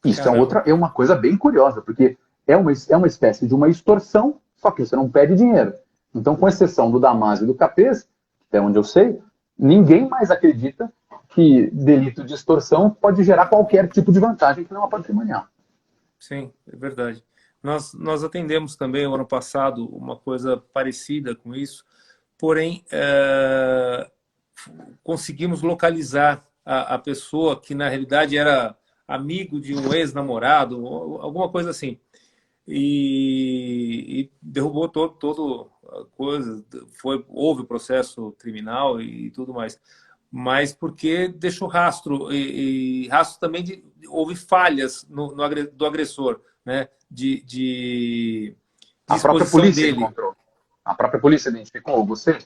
Isso é uma coisa bem curiosa, porque é uma espécie de uma extorsão, só que você não pede dinheiro. Então, com exceção do Damásio e do Capês, até onde eu sei, ninguém mais acredita que delito de extorsão pode gerar qualquer tipo de vantagem que não a patrimonial. Sim, é verdade. Nós atendemos também, o ano passado, uma coisa parecida com isso, porém, conseguimos localizar a pessoa que, na realidade, era amigo de um ex-namorado, alguma coisa assim. E derrubou todo a coisa, houve o processo criminal e tudo mais. Mas porque deixou rastro, e rastro também houve falhas do agressor, né? De A própria exposição polícia dele. encontrou. A própria polícia identificou você?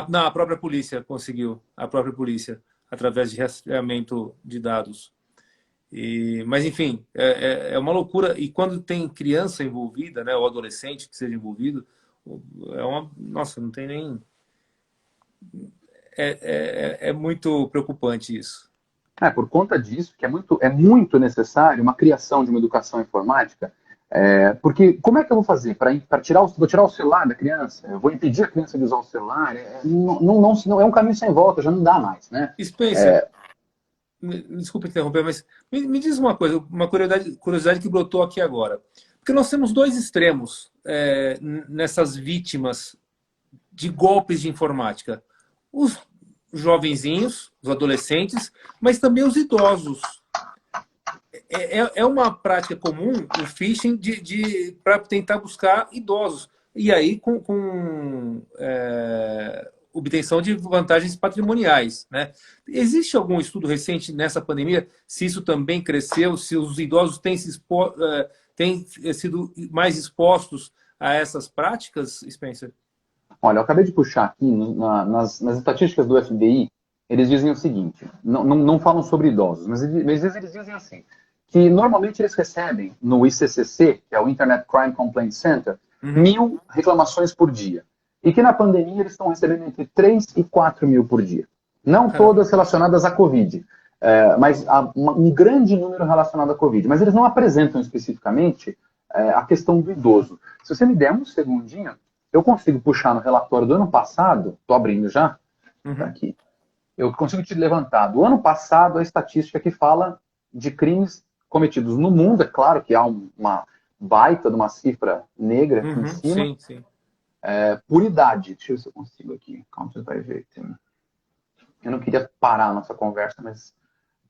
Não, a própria polícia conseguiu, a própria polícia, através de rastreamento de dados. Mas, enfim, é uma loucura. E quando tem criança envolvida, né, ou adolescente que seja envolvido, nossa, não tem nem... É muito preocupante isso. Por conta disso, que é muito necessário uma criação de uma educação informática, porque como é que eu vou fazer? Vou tirar o celular da criança? Eu vou impedir a criança de usar o celular? Não, é um caminho sem volta, já não dá mais. Né? Spencer, desculpa interromper, mas me diz uma coisa, uma curiosidade que brotou aqui agora. Porque nós temos dois extremos nessas vítimas de golpes de informática. Os jovenzinhos, os adolescentes, mas também os idosos. É uma prática comum o phishing para tentar buscar idosos. E aí com obtenção de vantagens patrimoniais. Né? Existe algum estudo recente nessa pandemia se isso também cresceu, se os idosos têm sido mais expostos a essas práticas, Spencer? Olha, eu acabei de puxar aqui nas estatísticas do FBI, eles dizem o seguinte, não falam sobre idosos, mas eles dizem assim, que normalmente eles recebem no ICCC, que é o Internet Crime Complaint Center, 1.000 reclamações por dia. E que na pandemia eles estão recebendo entre 3 e 4 mil por dia. Não todas relacionadas à Covid, mas um grande número relacionado à Covid. Mas eles não apresentam especificamente a questão do idoso. Se você me der um segundinho, eu consigo puxar no relatório do ano passado, estou abrindo já, tá aqui. Eu consigo te levantar do ano passado a estatística que fala de crimes cometidos no mundo. É claro que há uma baita de uma cifra negra aqui em cima. Sim, sim. Por idade. Deixa eu ver se eu consigo aqui. Counted by victim. Eu não queria parar a nossa conversa, mas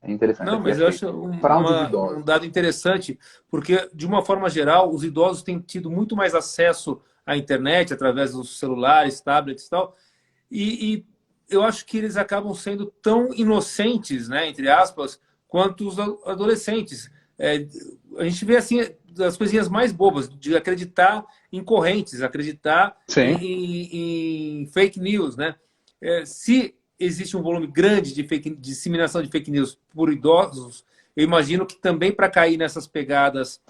é interessante. Não, mas eu acho um dado interessante, porque, de uma forma geral, os idosos têm tido muito mais acesso à internet, através dos celulares, tablets e tal, e eu acho que eles acabam sendo tão inocentes, né, entre aspas, quanto os adolescentes. A gente vê assim as coisinhas mais bobas, de acreditar em correntes, acreditar em fake news, né? Se existe um volume grande de disseminação de fake news por idosos, eu imagino que também para cair nessas pegadas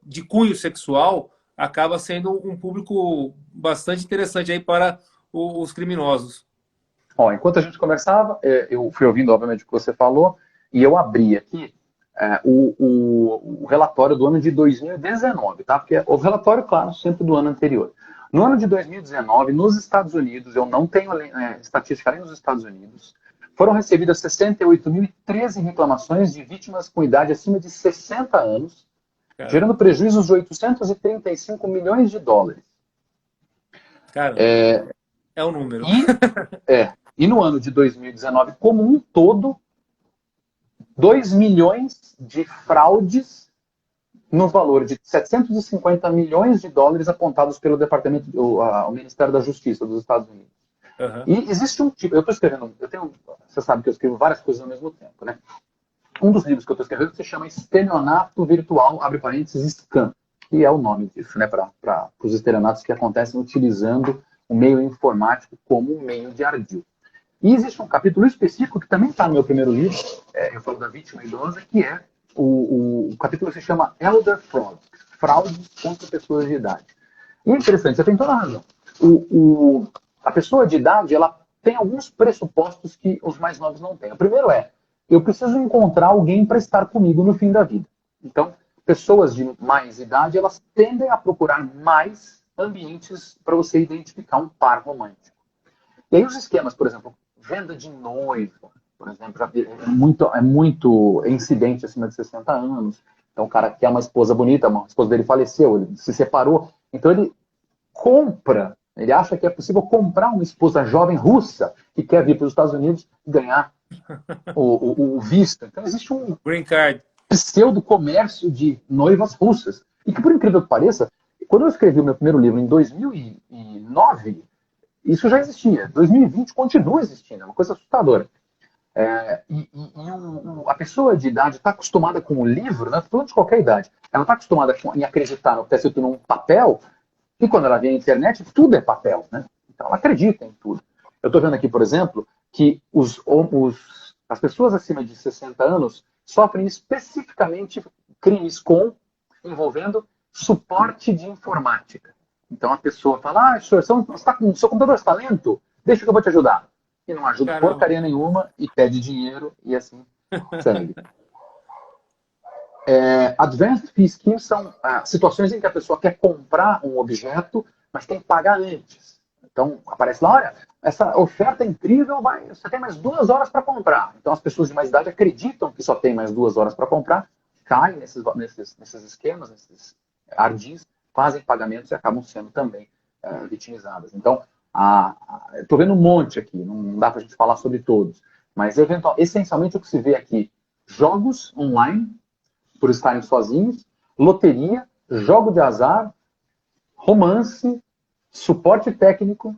de cunho sexual, acaba sendo um público bastante interessante aí para os criminosos. Ó, enquanto a gente conversava, eu fui ouvindo, obviamente, o que você falou, e eu abri aqui o relatório do ano de 2019, tá? Porque o relatório, claro, sempre do ano anterior. No ano de 2019, nos Estados Unidos, eu não tenho estatística além dos Estados Unidos, foram recebidas 68.013 reclamações de vítimas com idade acima de 60 anos, gerando prejuízos de 835 milhões de dólares. Caramba, é um número. E no ano de 2019, como um todo, 2 milhões de fraudes no valor de 750 milhões de dólares apontados pelo o Ministério da Justiça dos Estados Unidos. Uhum. E existe um tipo, eu estou escrevendo, você sabe que eu escrevo várias coisas ao mesmo tempo, né? Um dos livros que eu estou escrevendo se chama Estelionato Virtual, abre parênteses, Scam, que é o nome disso, né? Para os estelionatos que acontecem utilizando o meio informático como um meio de ardil. E existe um capítulo específico que também está no meu primeiro livro, eu falo da vítima idosa, que é o capítulo que se chama Elder Fraud, fraudes contra pessoas de idade. E é interessante, você tem toda a razão. A pessoa de idade, ela tem alguns pressupostos que os mais novos não têm. O primeiro eu preciso encontrar alguém para estar comigo no fim da vida. Então, pessoas de mais idade, elas tendem a procurar mais ambientes para você identificar um par romântico. E aí os esquemas, por exemplo, venda de noiva, por exemplo, é muito incidente acima de 60 anos. Então o cara quer uma esposa bonita, a esposa dele faleceu, ele se separou. Então ele compra, ele acha que é possível comprar uma esposa jovem russa que quer vir para os Estados Unidos e ganhar o visto. Então existe um Green Card. Pseudo-comércio de noivas russas. E que, por incrível que pareça, quando eu escrevi o meu primeiro livro em 2009, isso já existia. 2020 continua existindo, é uma coisa assustadora. A pessoa de idade está acostumada com o livro, né? Falando de qualquer idade, ela está acostumada em acreditar no que está escrito num papel, e quando ela vê a internet, tudo é papel, né? Então ela acredita em tudo. Eu estou vendo aqui, por exemplo, que as pessoas acima de 60 anos sofrem especificamente crimes envolvendo suporte de informática. Então a pessoa fala, senhor, seu computador está lento? Deixa que eu vou te ajudar. E não ajuda porcaria nenhuma, e pede dinheiro, e assim segue. Advanced Fee Schemes são situações em que a pessoa quer comprar um objeto, mas tem que pagar antes. Então aparece lá, olha, essa oferta é incrível, você tem mais 2 horas para comprar. Então as pessoas de mais idade acreditam que só tem mais 2 horas para comprar, caem nesses esquemas, nesses ardis, fazem pagamentos e acabam sendo também vitimizadas. Então, estou vendo um monte aqui, não dá para a gente falar sobre todos, mas essencialmente o que se vê aqui, jogos online, por estarem sozinhos, loteria, jogo de azar, romance, suporte técnico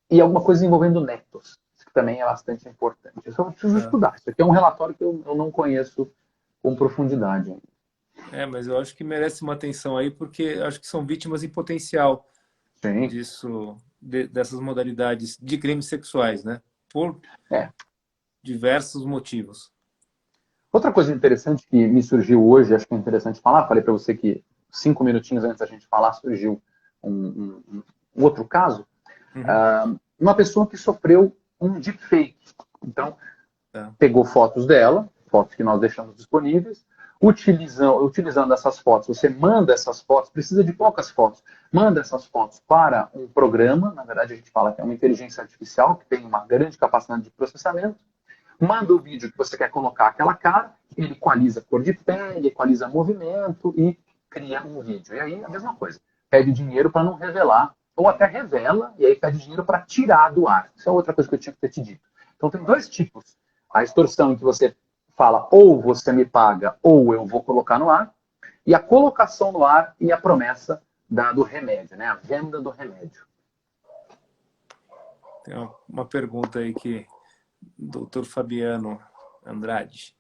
e alguma coisa envolvendo netos, que também é bastante importante. Isso eu preciso estudar. Isso aqui é um relatório que eu não conheço com profundidade ainda. Mas eu acho que merece uma atenção aí, porque acho que são vítimas em potencial dessas modalidades de crimes sexuais, né? Por diversos motivos. Outra coisa interessante que me surgiu hoje, acho que é interessante falar, falei para você que 5 minutinhos antes da gente falar, surgiu um outro caso. Uma pessoa que sofreu um deepfake. Então, pegou fotos dela, fotos que nós deixamos disponíveis, utilizando essas fotos, você manda essas fotos, precisa de poucas fotos, manda essas fotos para um programa, na verdade a gente fala que é uma inteligência artificial, que tem uma grande capacidade de processamento, manda o vídeo que você quer colocar aquela cara, ele equaliza cor de pele, equaliza movimento e cria um vídeo. E aí a mesma coisa, pede dinheiro para não revelar, ou até revela e aí pede dinheiro para tirar do ar. Isso é outra coisa que eu tinha que ter te dito. Então tem 2 tipos. A extorsão em que você fala ou você me paga ou eu vou colocar no ar, e a colocação no ar e a promessa do remédio, né? A venda do remédio. Tem uma pergunta aí que Dr. Fabiano Andrade.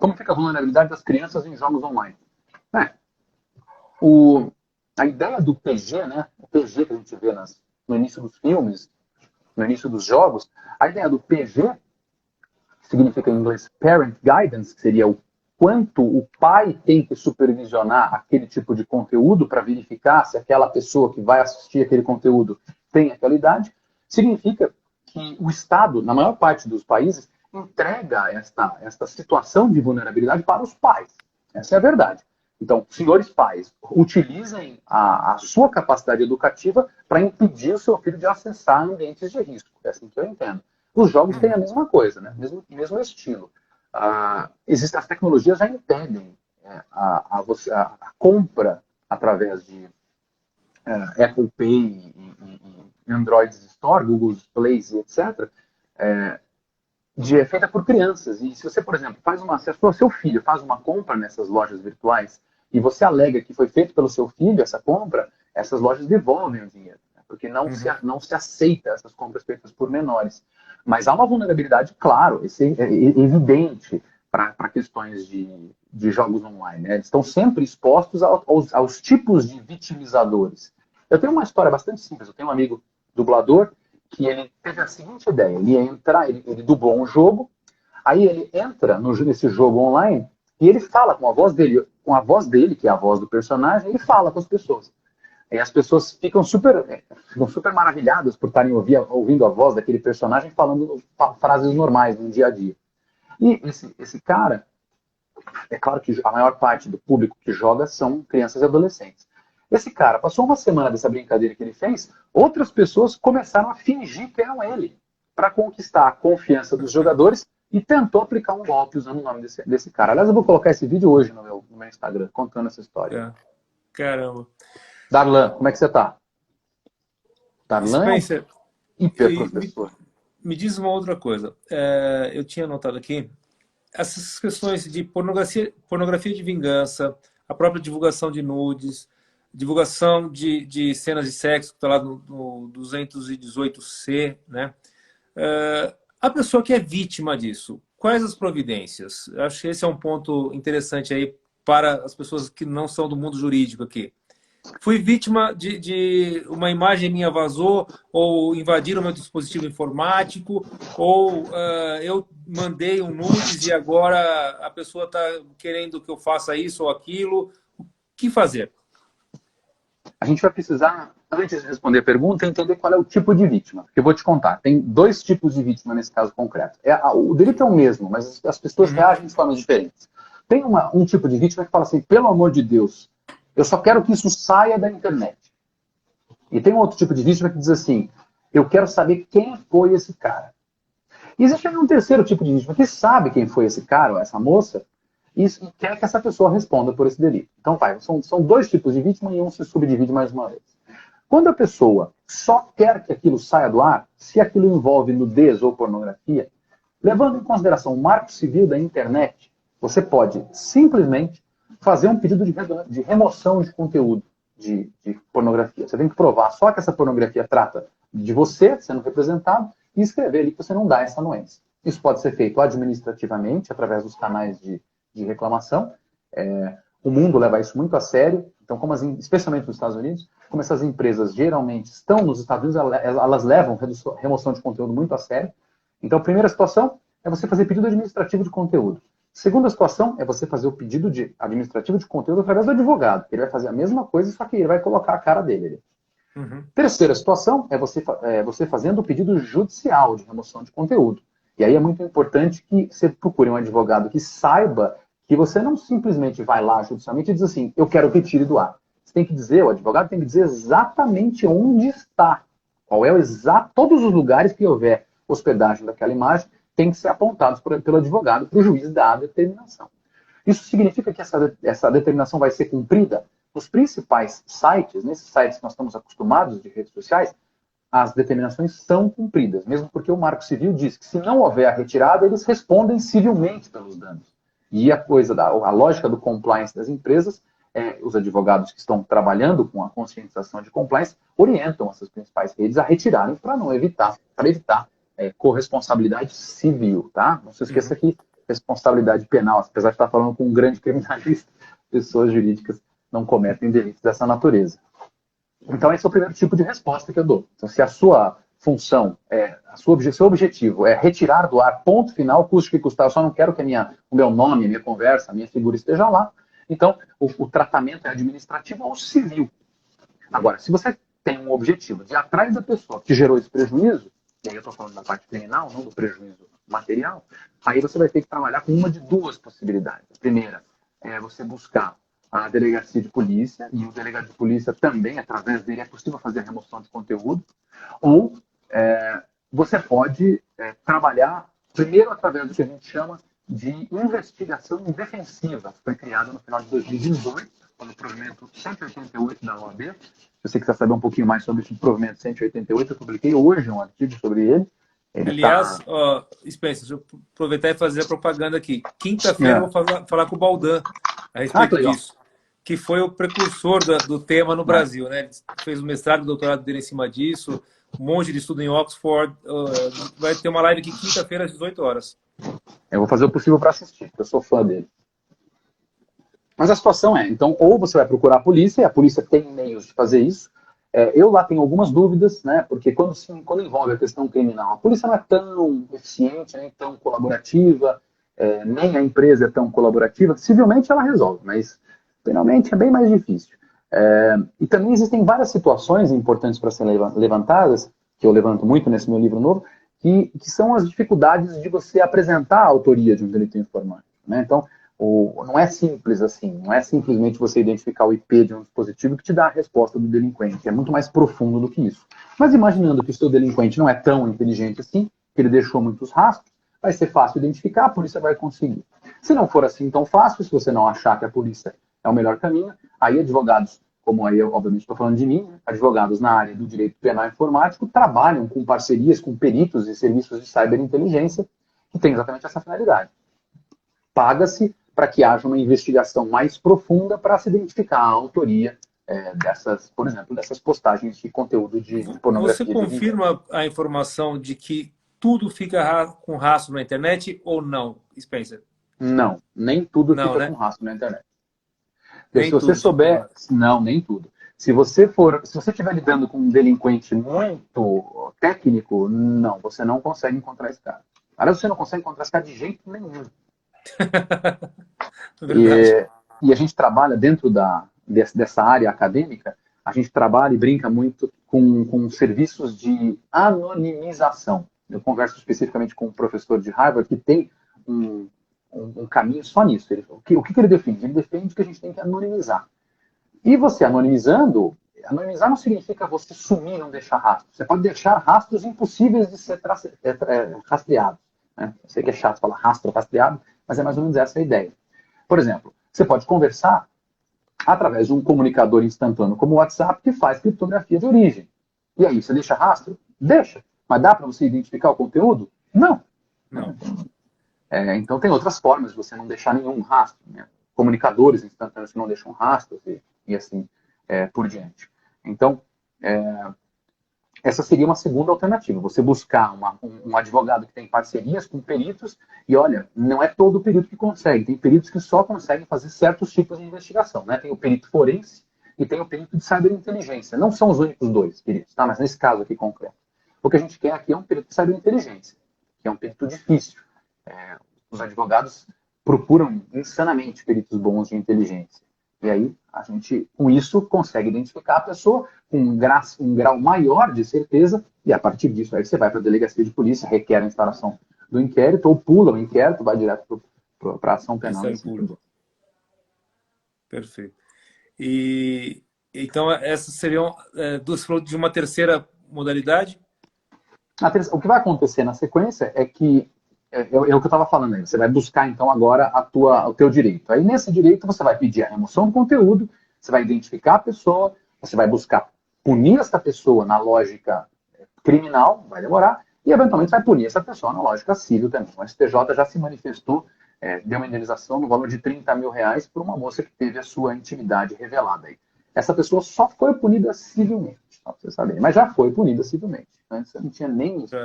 Como fica a vulnerabilidade das crianças em jogos online? A ideia do PG, né? O PG que a gente vê no início dos filmes, no início dos jogos, a ideia do PG significa em inglês Parent Guidance, que seria o quanto o pai tem que supervisionar aquele tipo de conteúdo para verificar se aquela pessoa que vai assistir aquele conteúdo tem aquela idade, significa que o Estado, na maior parte dos países, entrega esta situação de vulnerabilidade para os pais. Essa é a verdade. Então, senhores pais, utilizem a sua capacidade educativa para impedir o seu filho de acessar ambientes de risco. É assim que eu entendo. Os jogos têm a mesma coisa, né? Mesmo estilo. As tecnologias já impedem a compra através de Apple Pay e Android Store, Google Play, etc., é feita por crianças. E se você, por exemplo, se seu filho faz uma compra nessas lojas virtuais e você alega que foi feito pelo seu filho essa compra, essas lojas devolvem o dinheiro, né? Porque não se aceita essas compras feitas por menores. Mas há uma vulnerabilidade, claro, evidente para questões de jogos online, né? Eles estão sempre expostos aos tipos de vitimizadores. Eu tenho uma história bastante simples. Eu tenho um amigo dublador que ele teve a seguinte ideia. Ele ia entrar, ele dublou um jogo, aí ele entra nesse jogo online e ele fala com a voz dele, que é a voz do personagem, ele fala com as pessoas. E as pessoas ficam super maravilhadas por estarem ouvindo a voz daquele personagem falando frases normais no dia a dia. E esse cara, é claro que a maior parte do público que joga são crianças e adolescentes. Esse cara passou uma semana dessa brincadeira que ele fez, outras pessoas começaram a fingir que eram ele, para conquistar a confiança dos jogadores e tentou aplicar um golpe usando o nome desse cara. Aliás, eu vou colocar esse vídeo hoje no meu Instagram, contando essa história. Caramba. Darlan, como é que você tá? Darlan Spencer, é um hiperprofessor. Me diz uma outra coisa. Eu tinha anotado aqui, essas questões de pornografia de vingança, a própria divulgação de nudes, divulgação de cenas de sexo, que está lá no 218C, né? A pessoa que é vítima disso, quais as providências? Eu acho que esse é um ponto interessante aí para as pessoas que não são do mundo jurídico aqui. Fui vítima de uma imagem minha vazou, ou invadiram meu dispositivo informático, ou eu mandei um nudes e agora a pessoa está querendo que eu faça isso ou aquilo. O que fazer? A gente vai precisar, antes de responder a pergunta, entender qual é o tipo de vítima. Porque eu vou te contar, tem dois tipos de vítima nesse caso concreto. O delito é o mesmo, mas as pessoas reagem de formas diferentes. Tem um tipo de vítima que fala assim, pelo amor de Deus, eu só quero que isso saia da internet. E tem um outro tipo de vítima que diz assim, eu quero saber quem foi esse cara. E existe um terceiro tipo de vítima que sabe quem foi esse cara ou essa moça e quer que essa pessoa responda por esse delito. Então, são dois tipos de vítima e um se subdivide mais uma vez. Quando a pessoa só quer que aquilo saia do ar, se aquilo envolve nudez ou pornografia, levando em consideração o marco civil da internet, você pode simplesmente fazer um pedido de remoção de conteúdo de pornografia. Você tem que provar só que essa pornografia trata de você sendo representado e escrever ali que você não dá essa anuência. Isso pode ser feito administrativamente, através dos canais de reclamação. O mundo leva isso muito a sério. Então, especialmente nos Estados Unidos, como essas empresas geralmente estão nos Estados Unidos, elas levam remoção de conteúdo muito a sério. Então, a primeira situação é você fazer pedido administrativo de conteúdo. Segunda situação é você fazer o pedido administrativo de conteúdo através do advogado. Ele vai fazer a mesma coisa, só que ele vai colocar a cara dele. Terceira situação é você fazendo o pedido judicial de remoção de conteúdo. E aí é muito importante que você procure um advogado que saiba que você não simplesmente vai lá judicialmente e diz assim, eu quero que tire do ar. Você tem que dizer, o advogado tem que dizer exatamente onde está. Qual é todos os lugares que houver hospedagem daquela imagem tem que ser apontados pelo advogado para o juiz dar a determinação. Isso significa que essa determinação vai ser cumprida nos principais sites, nesses sites que nós estamos acostumados de redes sociais, as determinações são cumpridas, mesmo porque o Marco Civil diz que se não houver a retirada, eles respondem civilmente pelos danos. E a lógica do compliance das empresas, os advogados que estão trabalhando com a conscientização de compliance, orientam essas principais redes a retirarem para evitar corresponsabilidade civil, tá? Não se esqueça que responsabilidade penal, apesar de estar falando com um grande criminalista, pessoas jurídicas não cometem delitos dessa natureza. Então, esse é o primeiro tipo de resposta que eu dou. Então, se a sua função, seu objetivo é retirar do ar, ponto final, custe o que custar, eu só não quero que o meu nome, a minha conversa, a minha figura esteja lá, então o tratamento é administrativo ou civil. Agora, se você tem um objetivo de ir atrás da pessoa que gerou esse prejuízo, e aí eu estou falando da parte criminal, não do prejuízo material, aí você vai ter que trabalhar com uma de duas possibilidades. A primeira é você buscar a delegacia de polícia, e o delegado de polícia também, através dele, é possível fazer a remoção de conteúdo, ou você pode trabalhar primeiro através do que a gente chama de investigação indefensiva, que foi criada no final de 2018, pelo provimento 188 da OAB. Se você quiser saber um pouquinho mais sobre esse provimento 188, eu publiquei hoje um artigo sobre ele. Aliás, Spencer, deixa eu aproveitar e fazer a propaganda aqui. Quinta-feira eu vou falar com o Baldan a respeito disso, que foi o precursor do tema no Brasil, né? Ele fez o mestrado e o doutorado dele em cima disso, um monte de estudo em Oxford. Vai ter uma live aqui quinta-feira às 18 horas. Eu vou fazer o possível para assistir, porque eu sou fã dele. Mas a situação é, então, ou você vai procurar a polícia, e a polícia tem meios de fazer isso. Eu lá tenho algumas dúvidas, né? Porque quando envolve a questão criminal, a polícia não é tão eficiente, nem tão colaborativa, nem a empresa é tão colaborativa. Civilmente ela resolve, mas penalmente é bem mais difícil. E também existem várias situações importantes para serem levantadas, que eu levanto muito nesse meu livro novo, que são as dificuldades de você apresentar a autoria de um delito informático, né? Então, não é simples assim, não é simplesmente você identificar o IP de um dispositivo que te dá a resposta do delinquente, é muito mais profundo do que isso. Mas imaginando que o seu delinquente não é tão inteligente assim, que ele deixou muitos rastros, vai ser fácil identificar, a polícia vai conseguir. Se não for assim tão fácil, se você não achar que a polícia é o melhor caminho, aí advogados, como aí eu obviamente estou falando de mim, advogados na área do direito penal informático trabalham com parcerias com peritos e serviços de ciberinteligência que têm exatamente essa finalidade. Paga-se para que haja uma investigação mais profunda para se identificar a autoria dessas, por exemplo, dessas postagens de conteúdo de pornografia. Você confirma a informação de que tudo fica com rastro na internet ou não, Spencer? Não, nem tudo fica com rastro na internet. Nem se você souber, não, nem tudo. Se você estiver lidando com um delinquente muito técnico, não, você não consegue encontrar esse cara. Aliás, você não consegue encontrar esse cara de jeito nenhum. E a gente trabalha dentro dessa área acadêmica, a gente trabalha e brinca muito com serviços de anonimização. Eu converso especificamente com um professor de Harvard que tem um caminho só nisso. O que ele defende? Ele defende que a gente tem que anonimizar. E você anonimizando, anonimizar não significa você sumir e não deixar rastros. Você pode deixar rastros impossíveis de ser rastreados. Né? Eu sei que é chato falar rastro rastreado, mas é mais ou menos essa a ideia. Por exemplo, você pode conversar através de um comunicador instantâneo como o WhatsApp que faz criptografia de origem. E aí, você deixa rastro? Deixa. Mas dá para você identificar o conteúdo? Não. Então tem outras formas de você não deixar nenhum rastro, né? Comunicadores instantâneos que não deixam rastros e assim por diante. Então, essa seria uma segunda alternativa, você buscar um advogado que tem parcerias com peritos, e olha, não é todo perito que consegue, tem peritos que só conseguem fazer certos tipos de investigação, né? Tem o perito forense e tem o perito de ciberinteligência, não são os únicos dois peritos, tá? Mas nesse caso aqui concreto. O que a gente quer aqui é um perito de ciberinteligência, que é um perito difícil. Os advogados procuram insanamente peritos bons de inteligência. E aí, a gente, com isso, consegue identificar a pessoa com um grau maior de certeza, e a partir disso, aí você vai para a delegacia de polícia, requer a instalação do inquérito, ou pula o inquérito, vai direto para a ação penal. Perfeito. E então, essas seriam duas, falou de uma terceira modalidade? O que vai acontecer na sequência é que é o que eu estava falando aí. Você vai buscar, então, agora o teu direito. Aí, nesse direito, você vai pedir a remoção do conteúdo, você vai identificar a pessoa, você vai buscar punir essa pessoa na lógica criminal, vai demorar, e, eventualmente, vai punir essa pessoa na lógica civil também. O STJ já se manifestou, deu uma indenização no valor de R$30 mil por uma moça que teve a sua intimidade revelada. Aí. Essa pessoa só foi punida civilmente, para vocês saberem, mas já foi punida civilmente. Antes não tinha nem isso.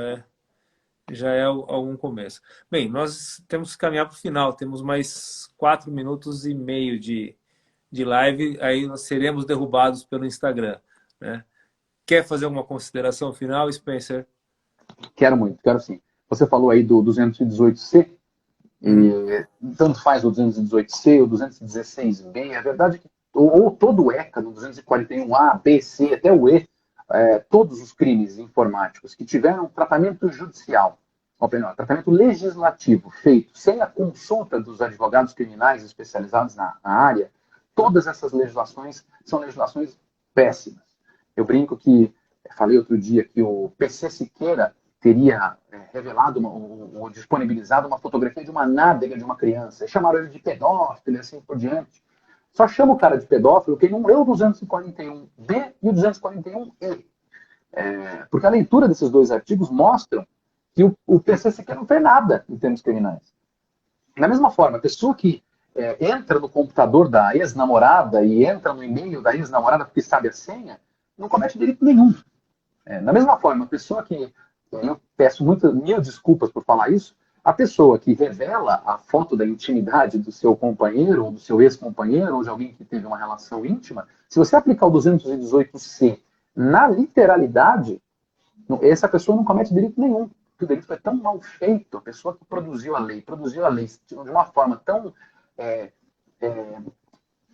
Já é algum começo. Bem, nós temos que caminhar para o final. Temos mais 4 minutos e meio de live. Aí nós seremos derrubados pelo Instagram. Né? Quer fazer alguma consideração final, Spencer? Quero muito, quero sim. Você falou aí do 218C. E tanto faz o 218C, o 216B. A verdade é que ou todo o ECA, do 241A, B, C, até o E, todos os crimes informáticos que tiveram tratamento judicial, ou melhor, tratamento legislativo feito sem a consulta dos advogados criminais especializados na área, todas essas legislações são legislações péssimas. Eu brinco que, falei outro dia que o PC Siqueira teria revelado ou disponibilizado uma fotografia de uma nádega de uma criança, e chamaram ele de pedófilo e assim por diante. Só chama o cara de pedófilo quem não leu o 241B e o 241E. Porque a leitura desses dois artigos mostram que o PC sequer não fez nada em termos criminais. Da mesma forma, a pessoa que entra no computador da ex-namorada e entra no e-mail da ex-namorada porque sabe a senha, não comete delito nenhum. Da mesma forma, a pessoa que... Eu peço mil desculpas por falar isso. A pessoa que revela a foto da intimidade do seu companheiro, ou do seu ex-companheiro, ou de alguém que teve uma relação íntima, se você aplicar o 218C na literalidade, essa pessoa não comete delito nenhum. Porque o delito foi tão mal feito, a pessoa que produziu a lei de uma forma tão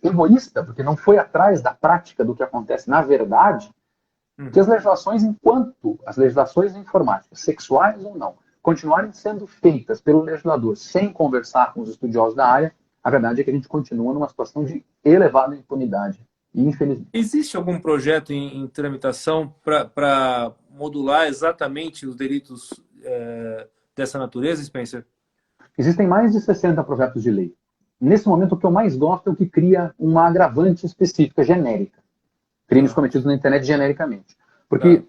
egoísta, porque não foi atrás da prática do que acontece na verdade, que as legislações, enquanto as legislações informáticas, sexuais ou não, continuarem sendo feitas pelo legislador sem conversar com os estudiosos da área, a verdade é que a gente continua numa situação de elevada impunidade. E, infelizmente... Existe algum projeto em tramitação para modular exatamente os delitos dessa natureza, Spencer? Existem mais de 60 projetos de lei. Nesse momento, o que eu mais gosto é o que cria uma agravante específica, genérica. Crimes cometidos na internet genericamente. Porque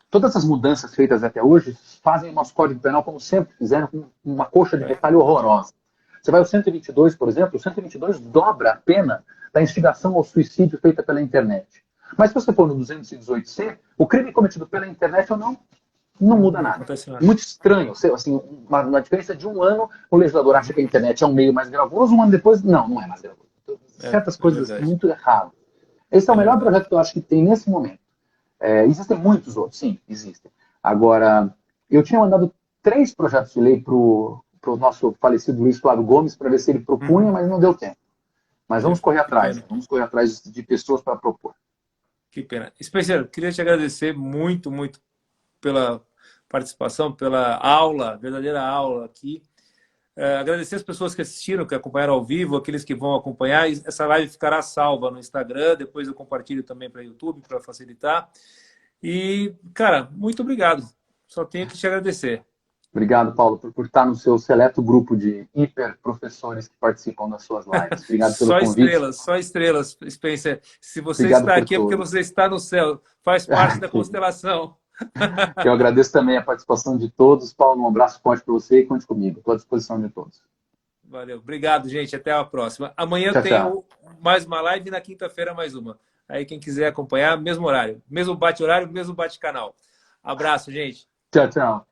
todas as mudanças feitas até hoje fazem o nosso Código Penal, como sempre fizeram, com uma coxa de retalho horrorosa. Você vai ao 122, por exemplo, o 122 dobra a pena da instigação ao suicídio feita pela internet. Mas se você for no 218C, o crime cometido pela internet ou não muda nada. Muito estranho. Assim, uma diferença de um ano, o legislador acha que a internet é um meio mais gravoso, um ano depois, não é mais gravoso. Certas coisas muito erradas. Esse é o melhor projeto que eu acho que tem nesse momento. Existem muitos outros, sim, existem. Agora, eu tinha mandado 3 projetos de lei para o nosso falecido Luiz Flávio Gomes para ver se ele propunha, mas não deu tempo. Mas vamos correr atrás de pessoas para propor. Que pena. Spencer, queria te agradecer muito, muito pela participação, pela aula, verdadeira aula aqui. Agradecer as pessoas que assistiram, que acompanharam ao vivo, aqueles que vão acompanhar. Essa live ficará salva no Instagram, depois eu compartilho também para o YouTube, para facilitar. E, cara, muito obrigado. Só tenho que te agradecer. Obrigado, Paulo, por estar no seu seleto grupo de hiper-professores que participam das suas lives. Obrigado pelo convite. Só estrelas, Spencer. Se você está aqui é porque você está no céu. Faz parte da constelação. Eu agradeço também a participação de todos. Paulo, um abraço forte para você e conte comigo. Estou à disposição de todos. Valeu. Obrigado, gente. Até a próxima. Amanhã tenho mais uma live e na quinta-feira mais uma. Aí quem quiser acompanhar, mesmo horário. Mesmo bate-horário, mesmo bate-canal. Abraço, gente. Tchau, tchau.